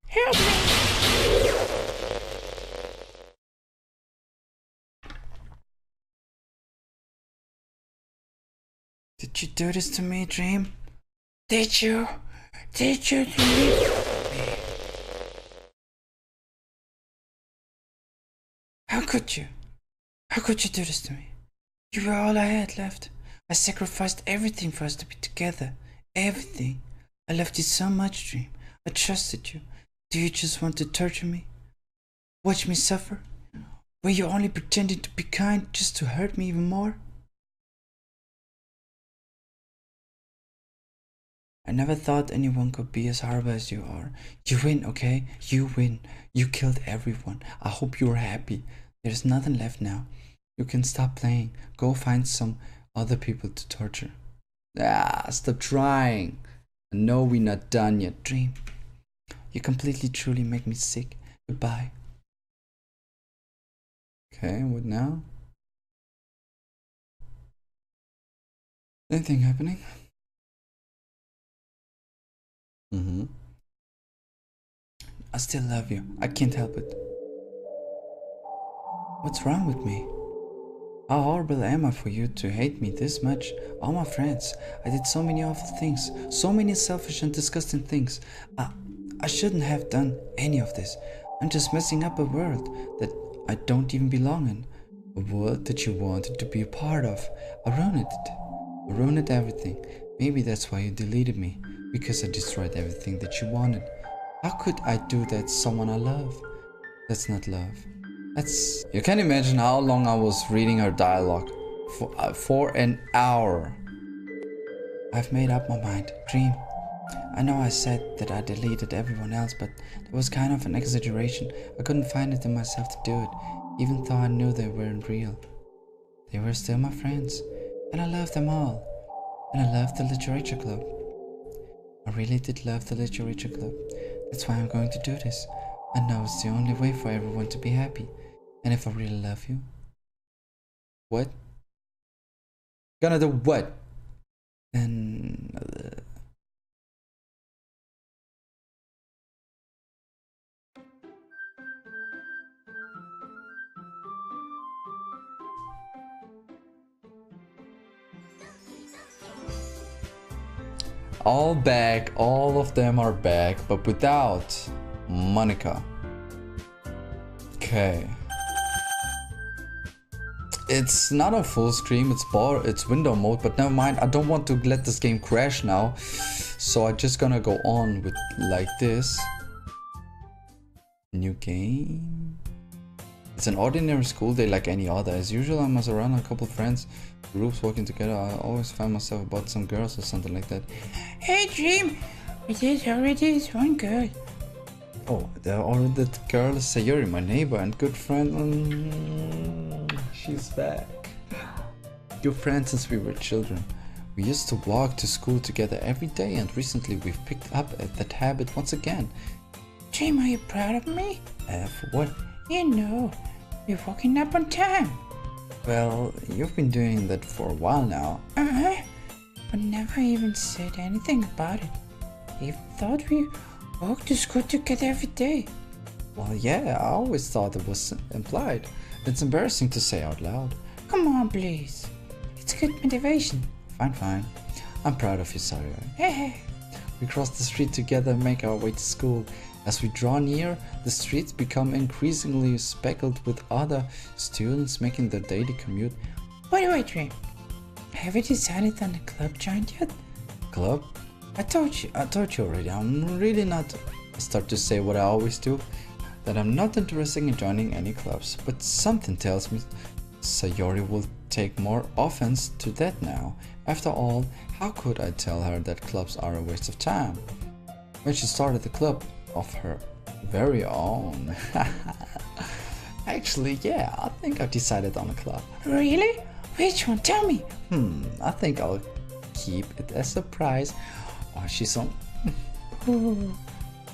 Help me! Did you do this to me, Dream? Did you? Did you do it? How could you? How could you do this to me? You were all I had left. I sacrificed everything for us to be together. Everything. I loved you so much, Dream. I trusted you. Do you just want to torture me? Watch me suffer? Were you only pretending to be kind just to hurt me even more? I never thought anyone could be as horrible as you are. You win, okay? You win. You killed everyone. I hope you're happy. There's nothing left now. You can stop playing. Go find some other people to torture. Stop trying. I know we're not done yet, Dream. You completely truly make me sick. Goodbye. Okay, what now? Anything happening? I still love you. I can't help it. What's wrong with me? How horrible am I for you to hate me this much? All my friends. I did so many awful things. So many selfish and disgusting things. I shouldn't have done any of this. I'm just messing up a world that I don't even belong in. A world that you wanted to be a part of. I ruined it. I ruined everything. Maybe that's why you deleted me. Because I destroyed everything that you wanted. How could I do that to someone I love? That's not love. That's... You can imagine how long I was reading her dialogue. For an hour. I've made up my mind. Dream. I know I said that I deleted everyone else, but that was kind of an exaggeration. I couldn't find it in myself to do it, even though I knew they weren't real. They were still my friends, and I loved them all. And I loved the Literature Club. I really did love the Literature Club. That's why I'm going to do this. I know it's the only way for everyone to be happy. And if I really love you... What? Gonna do what? Then... all back, all of them are back, but without Monika. Okay. It's not a full screen, it's window mode, but never mind, I don't want to let this game crash now. So I'm just gonna go on with like this. New game. It's an ordinary school day like any other. As usual, I was around a couple of friends, groups walking together. I always find myself about some girls or something like that. Hey, Dream! There's already is one girl. Oh, that girl is Sayuri, my neighbor and good friend. She's back. Good friends since we were children. We used to walk to school together every day, and recently we've picked up that habit once again. Dream, are you proud of me? For what? You know, you're walking up on time. Well, you've been doing that for a while now. But never even said anything about it. You thought we walked to school together every day. Well, yeah, I always thought it was implied. It's embarrassing to say out loud. Come on, please. It's good motivation. Fine. I'm proud of you, Sayuri. Hey. We cross the street together and make our way to school. As we draw near, the streets become increasingly speckled with other students making their daily commute. Wait, Dream. Have you decided on a club joint yet? Club? I told you already, I'm really not. I start to say what I always do, that I'm not interested in joining any clubs, but something tells me Sayuri will take more offense to that now. After all, how could I tell her that clubs are a waste of time? When she started the club of her very own. Actually, yeah, I think I've decided on a club. Really? Which one? Tell me. I think I'll keep it a surprise. Oh, she's on. Ooh,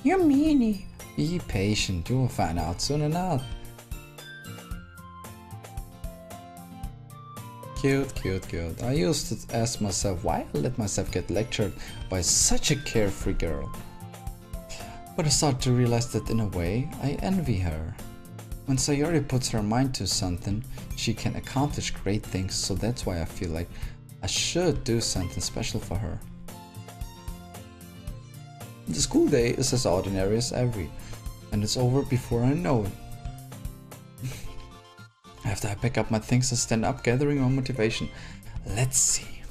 you meanie. Be patient, you will find out soon enough. Cute. I used to ask myself why I let myself get lectured by such a carefree girl. But I started to realize that in a way, I envy her. When Sayuri puts her mind to something, she can accomplish great things, so that's why I feel like I should do something special for her. The school day is as ordinary as every, and it's over before I know it. After I pick up my things and stand up, gathering my motivation. Let's see.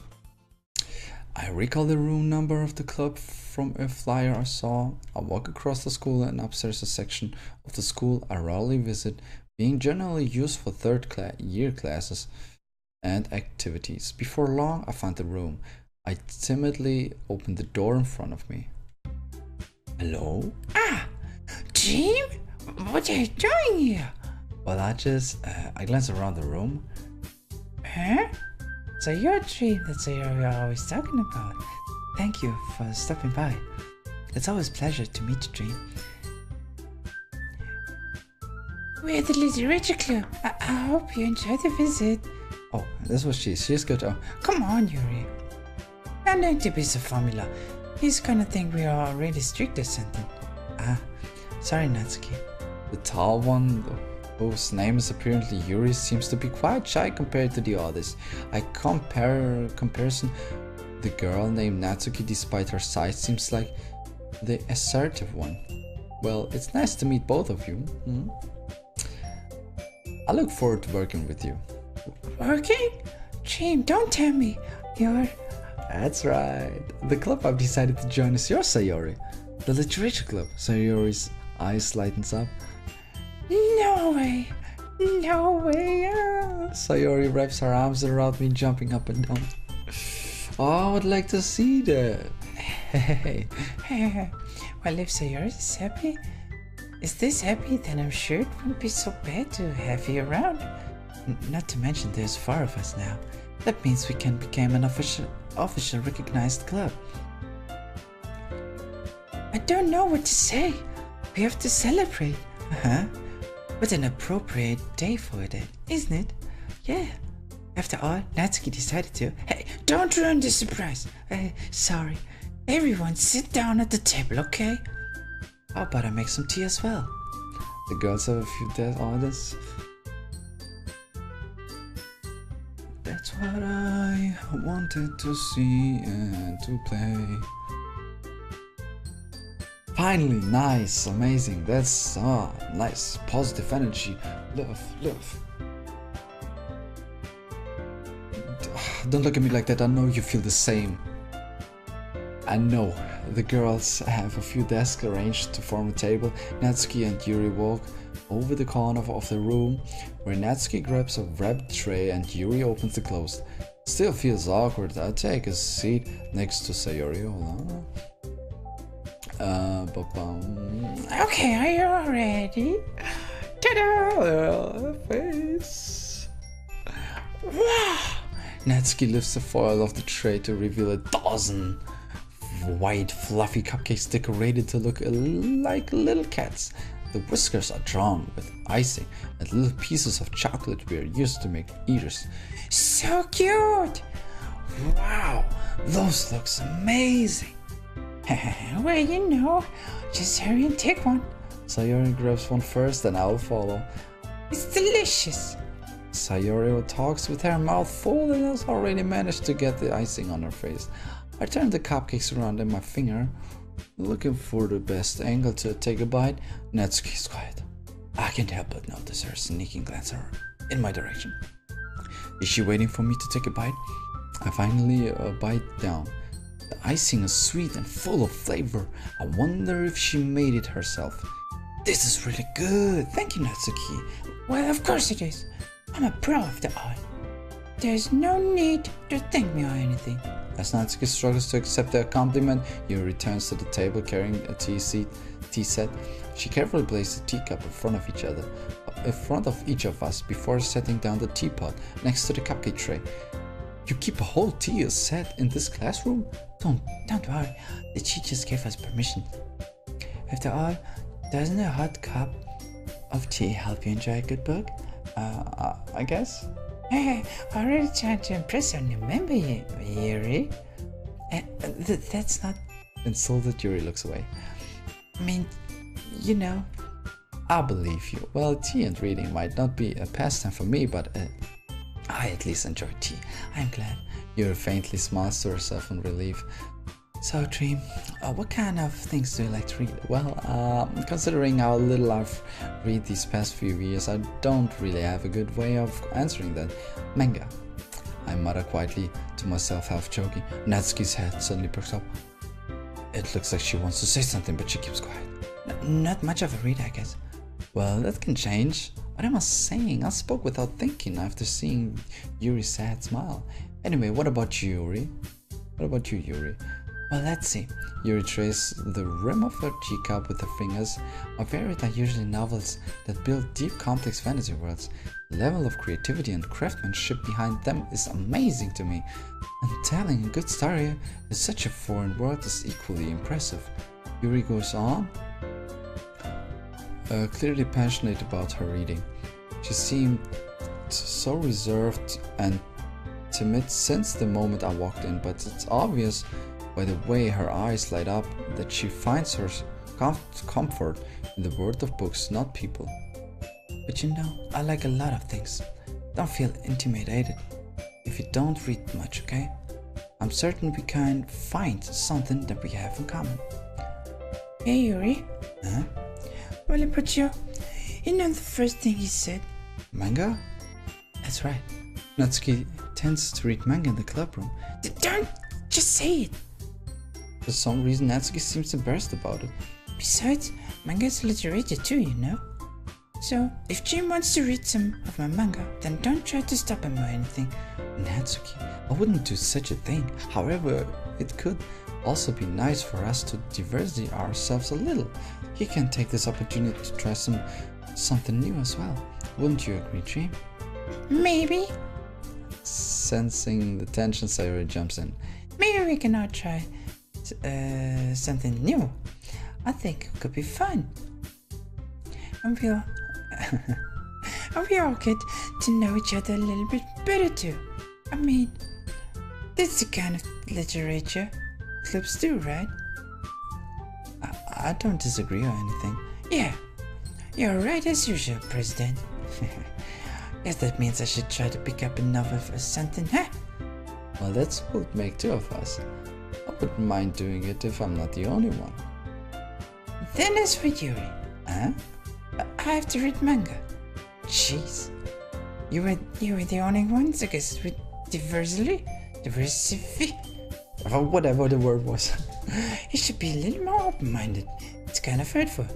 I recall the room number of the club from a flyer I saw. I walk across the school and upstairs a section of the school I rarely visit, being generally used for third-year classes and activities. Before long, I find the room. I timidly open the door in front of me. Hello? Dream? What are you doing here? Well, I glance around the room. Huh? So you're Dream, that's what you're always talking about. Thank you for stopping by. It's always a pleasure to meet you, Dream. We're the Literature Club. I hope you enjoy the visit. Oh, this was she. She's good. Oh. Come on, Yuri. I'm going to be so formula. He's gonna think we are really strict or something. Sorry, Natsuki. The tall one, whose name is apparently Yuri, seems to be quite shy compared to the others. I comparison. The girl named Natsuki, despite her size, seems like the assertive one. Well, it's nice to meet both of you. I look forward to working with you. Working? Dream, don't tell me you're... That's right. The club I've decided to join is yours, Sayuri. The Literature Club. Sayuri's eyes lightens up. No way. Sayuri wraps her arms around me, jumping up and down. Oh, I would like to see that. Hey. Well, if Sayuri is this happy, then I'm sure it wouldn't be so bad to have you around. Not to mention there's 4 of us now. That means we can become an official recognized club. I don't know what to say. We have to celebrate. But an appropriate day for it, isn't it? Yeah. After all, Natsuki decided to. Hey, don't ruin the surprise. Sorry. Everyone sit down at the table, okay? How about I make some tea as well? The girls have a few dead orders. That's what I wanted to see and to play. Finally, nice, amazing. That's nice, positive energy. Love. Don't look at me like that. I know you feel the same. I know. The girls have a few desks arranged to form a table. Natsuki and Yuri walk over the corner of the room, where Natsuki grabs a wrapped tray and Yuri opens the closed. Still feels awkward. I take a seat next to Sayori. Hold on. Okay, are you all ready? Ta-da! Face. Wow! Natsuki lifts the foil of the tray to reveal a dozen white, fluffy cupcakes decorated to look like little cats. The whiskers are drawn with icing and little pieces of chocolate we are used to make eaters. So cute! Wow, those looks amazing. Well, you know, just hurry and take one. Sayori grabs one first and I'll follow. It's delicious. Sayori talks with her mouth full and has already managed to get the icing on her face. I turn the cupcakes around in my finger, looking for the best angle to take a bite. Natsuki is quiet. I can't help but notice her sneaking glance in my direction. Is she waiting for me to take a bite? I finally bite down. The icing is sweet and full of flavor. I wonder if she made it herself. This is really good. Thank you, Natsuki. Well, of course it is. I'm a pro of the art. There's no need to thank me or anything. As Natsuki struggles to accept the compliment, Yuri returns to the table carrying a tea set. She carefully places the teacup in front of each of us before setting down the teapot next to the cupcake tray. You keep a whole tea set in this classroom? Don't worry, the teachers gave us permission. After all, doesn't a hot cup of tea help you enjoy a good book? I guess. Hey, I really trying to impress our new member, Yuri. That's not... Insulted, Yuri looks away. I mean, you know. I believe you. Well, tea and reading might not be a pastime for me, but I at least enjoy tea. I'm glad. Yuri faintly smiles to herself in relief. So, Dream, what kind of things do you like to read? Well, considering how little I've read these past few years, I don't really have a good way of answering that. Manga. I mutter quietly to myself, half joking. Natsuki's head suddenly perks up. It looks like she wants to say something, but she keeps quiet. Not much of a reader, I guess. Well, that can change. What am I saying? I spoke without thinking after seeing Yuri's sad smile. Anyway, what about you, Yuri? Well, let's see. Yuri traces the rim of her teacup with her fingers. I varied are usually novels that build deep, complex fantasy worlds. The level of creativity and craftsmanship behind them is amazing to me. And telling a good story in such a foreign world is equally impressive. Yuri goes on, clearly passionate about her reading. She seemed so reserved and timid since the moment I walked in, but it's obvious by the way her eyes light up that she finds her comfort in the world of books, not people. But you know, I like a lot of things. Don't feel intimidated if you don't read much, okay? I'm certain we can find something that we have in common. Hey, Yuri. Huh? Well, but you know the first thing he said? Manga? That's right. Natsuki tends to read manga in the clubroom. Don't just say it. For some reason, Natsuki seems embarrassed about it. Besides, manga is literature too, you know. So, if Jim wants to read some of my manga, then don't try to stop him or anything. Natsuki, I wouldn't do such a thing. However, it could also be nice for us to diversify ourselves a little. He can take this opportunity to try something new as well. Wouldn't you agree, Dream? Maybe. Sensing the tension, Sayori jumps in. Maybe we can all try something new. I think it could be fun. And we all get to know each other a little bit better too. I mean, that's the kind of literature clubs do, right? I don't disagree or anything. Yeah, you're right as usual, President. Guess that means I should try to pick up a novel or something, huh? Well, that would make two of us. I wouldn't mind doing it if I'm not the only one. Then as for Yuri, Huh? I have to read manga. Jeez. You were the only ones, I guess, with diversity. Or whatever the word was. You should be a little more open-minded. It's kind of hurtful.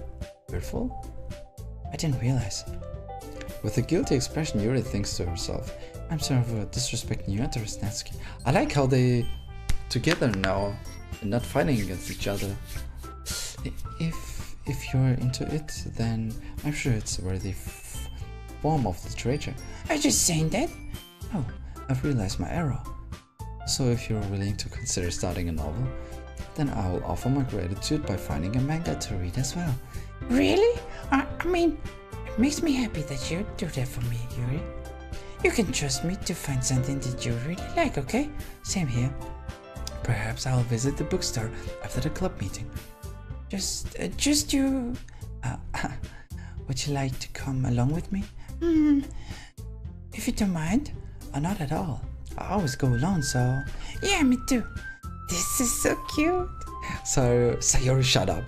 Hurtful? I didn't realize. With a guilty expression, Yuri thinks to herself, I'm sorry for disrespecting you and Rusnetsky. I like how they together now and not fighting against each other. If you're into it, then I'm sure it's a worthy form of literature. Are you just saying that? Oh, I've realized my error. So if you're willing to consider starting a novel, then I will offer my gratitude by finding a manga to read as well. Really? I mean, it makes me happy that you do that for me, Yuri. You can trust me to find something that you really like, okay? Same here. Perhaps I'll visit the bookstore after the club meeting. Just you... Would you like to come along with me? If you don't mind. Not at all. I always go alone, so... Yeah, me too. This is so cute. So, Sayori, shut up.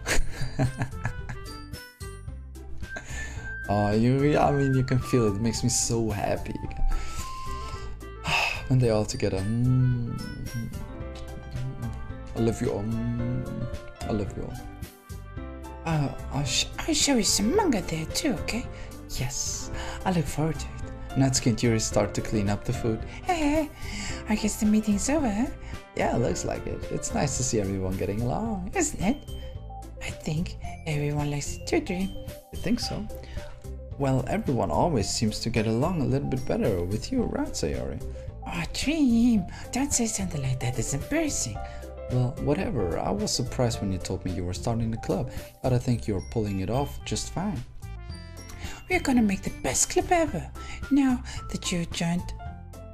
Oh, Yuri, I mean, you can feel it. It makes me so happy. When they're all together. I love you all. I love you all. I'll show you some manga there too, okay? Yes, I look forward to it. Natsuki and Yuri start to clean up the food. Hey, I guess the meeting's over, huh? Yeah, looks like it. It's nice to see everyone getting along. Isn't it? I think everyone likes it too, Dream. I think so. Well, everyone always seems to get along a little bit better with you, right, Sayori? Oh, Dream, don't say something like that. It's embarrassing. Well, whatever. I was surprised when you told me you were starting the club, but I think you're pulling it off just fine. We're gonna make the best club ever. Now that you joined,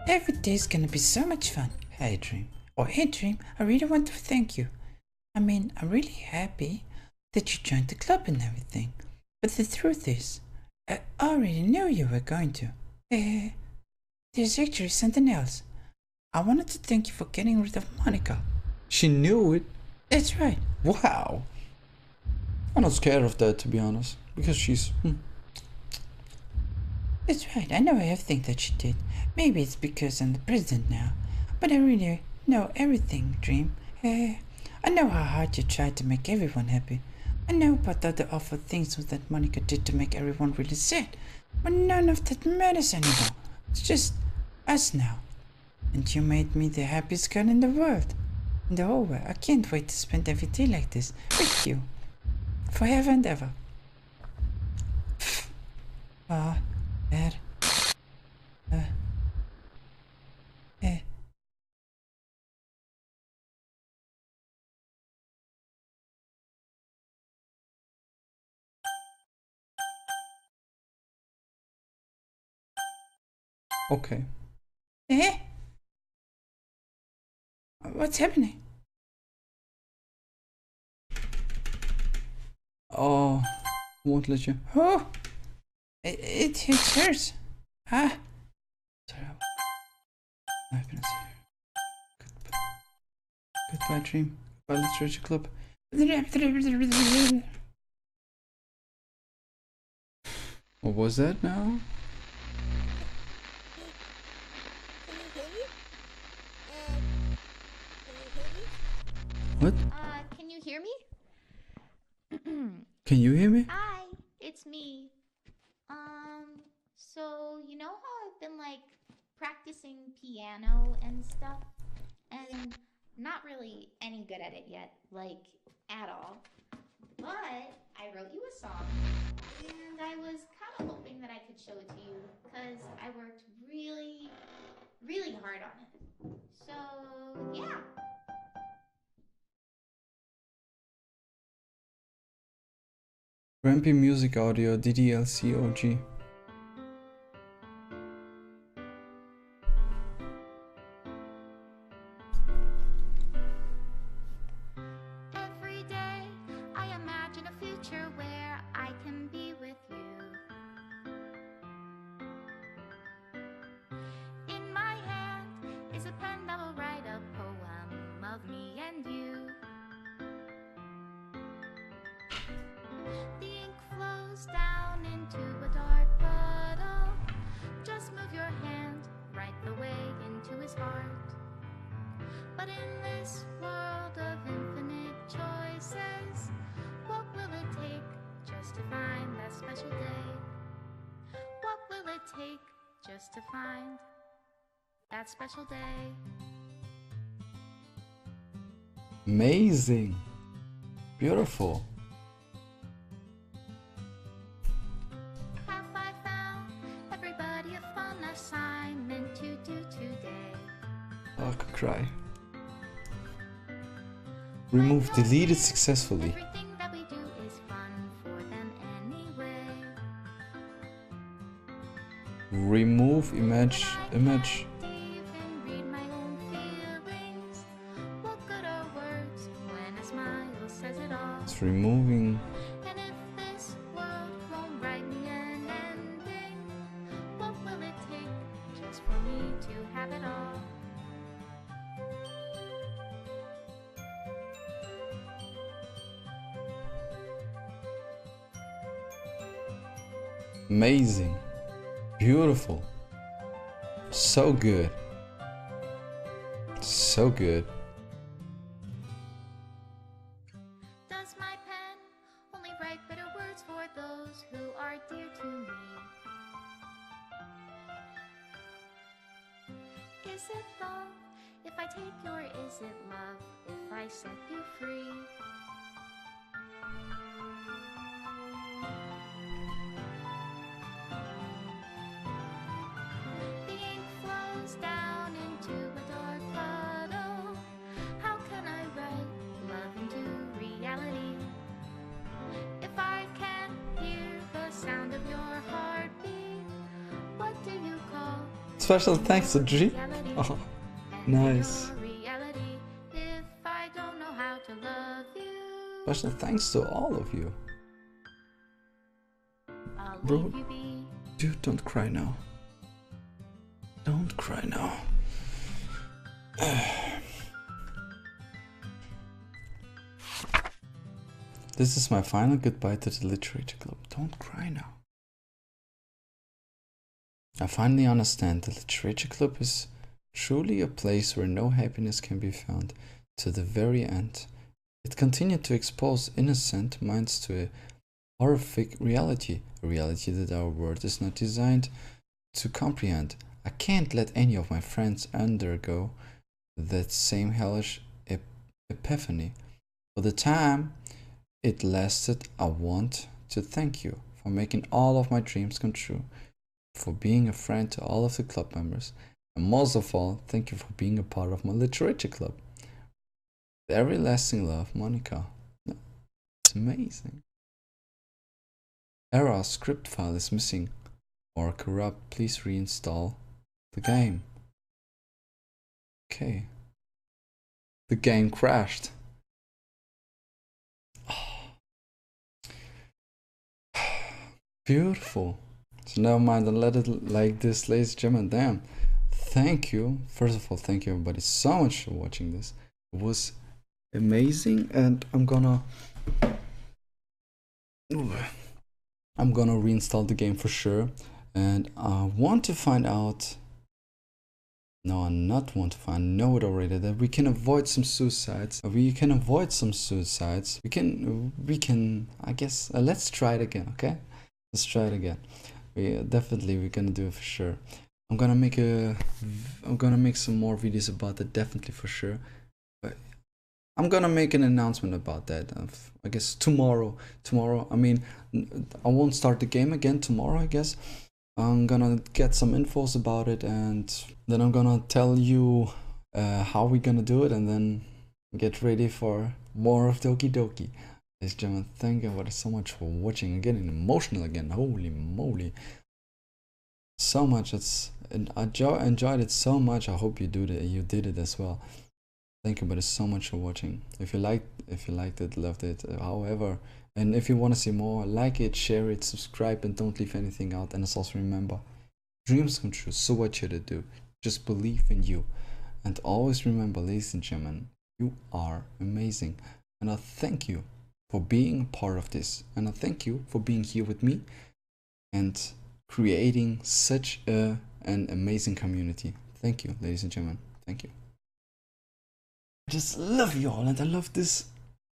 every day's gonna be so much fun. Hey, Dream. Oh, hey, Dream. I really want to thank you. I mean, I'm really happy that you joined the club and everything. But the truth is, I already knew you were going to. There's actually something else. I wanted to thank you for getting rid of Monika. She knew it? That's right. Wow. I'm not scared of that, to be honest, because she's... That's right, I know everything that she did. Maybe it's because I'm the president now, but I really know everything, Dream. I know how hard you tried to make everyone happy. I know about all the awful things that Monika did to make everyone really sad, but none of that matters anymore. It's just us now. And you made me the happiest girl in the world. In the whole world. I can't wait to spend every day like this with you. Forever and ever. Okay. What's happening? Oh, won't let you. Oh, it hurts. Sorry. Happiness. Goodbye, Dream. Goodbye, Literature Club. What was that now? What? Can you hear me? Can you hear me? Hi, it's me. So you know how I've been like practicing piano and stuff, and not really any good at it yet, like at all. But I wrote you a song, and I was kind of hoping that I could show it to you, because I worked really, really hard on it. So yeah. Rampy Music Audio DDLC OG. Every day I imagine a future where I can be with you. In my hand is a pen that will write a poem of me and you. The ink flows down into a dark But in this world of infinite choices, what will it take just to find that special day? What will it take just to find that special day? Amazing. Beautiful. Have I found everybody a fun assignment to do today? Oh, I could cry. Remove deleted successfully. Everything that we do is fun for them anyway. Remove image. Even read my own feelings. What good are words when a smile says it all? It's removing. And if this world won't write me an ending, what will it take just for me to have it all? Amazing. Beautiful. So good. So good. Does my pen only write bitter words for those who are dear to me? Is it love if I take your is it love if I set you free? The ink flows down into a dark puddle. How can I write love into reality? If I can't hear the sound of your heartbeat, what do you call Special thanks to G. reality? Oh, And nice. your reality, if I don't know how to love you, Special thanks to all of you. I'll Bro. leave you be. Dude, don't cry now. Don't cry now. This is my final goodbye to the literature club. Don't cry now. I finally understand the literature club is truly a place where no happiness can be found to the very end. It continued to expose innocent minds to a horrific reality, a reality that our world is not designed to comprehend. I can't let any of my friends undergo that same hellish epiphany. For the time it lasted, I want to thank you for making all of my dreams come true, for being a friend to all of the club members, and most of all, thank you for being a part of my literature club. With everlasting love, Monika. It's amazing. Error, script file is missing or corrupt. Please reinstall the game. Okay. The game crashed. Beautiful. So never mind, I'll let it like this, ladies and gentlemen. Damn. Thank you. First of all, thank you everybody so much for watching this. It was amazing, and I'm gonna reinstall the game for sure. And I want to find out. No, I not want to find. I know it already that we can avoid some suicides. We can avoid some suicides. We can. I guess. Let's try it again. Okay. Let's try it again. We're gonna do it for sure. I'm gonna make some more videos about that, definitely for sure. But I'm gonna make an announcement about that. I guess tomorrow. I mean, I won't start the game again tomorrow. I guess I'm gonna get some infos about it, and then I'm gonna tell you how we're gonna do it, and then get ready for more of Doki Doki. Ladies and gentlemen, thank you so much for watching. I'm getting emotional again. Holy moly. So much. I enjoyed it so much. I hope you did it as well. Thank you, but it's so much for watching. If you liked it, loved it, however, and if you want to see more, like it, share it, subscribe, and don't leave anything out. And also remember, dreams come true. So what should it do? Just believe in you, and always remember, ladies and gentlemen, you are amazing. And I thank you for being part of this, and I thank you for being here with me and creating such an amazing community. Thank you, ladies and gentlemen. Thank you. just love you all, and I love this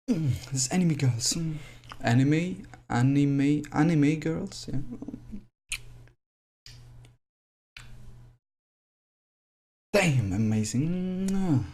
this anime girls. Anime girls, yeah. Damn, amazing.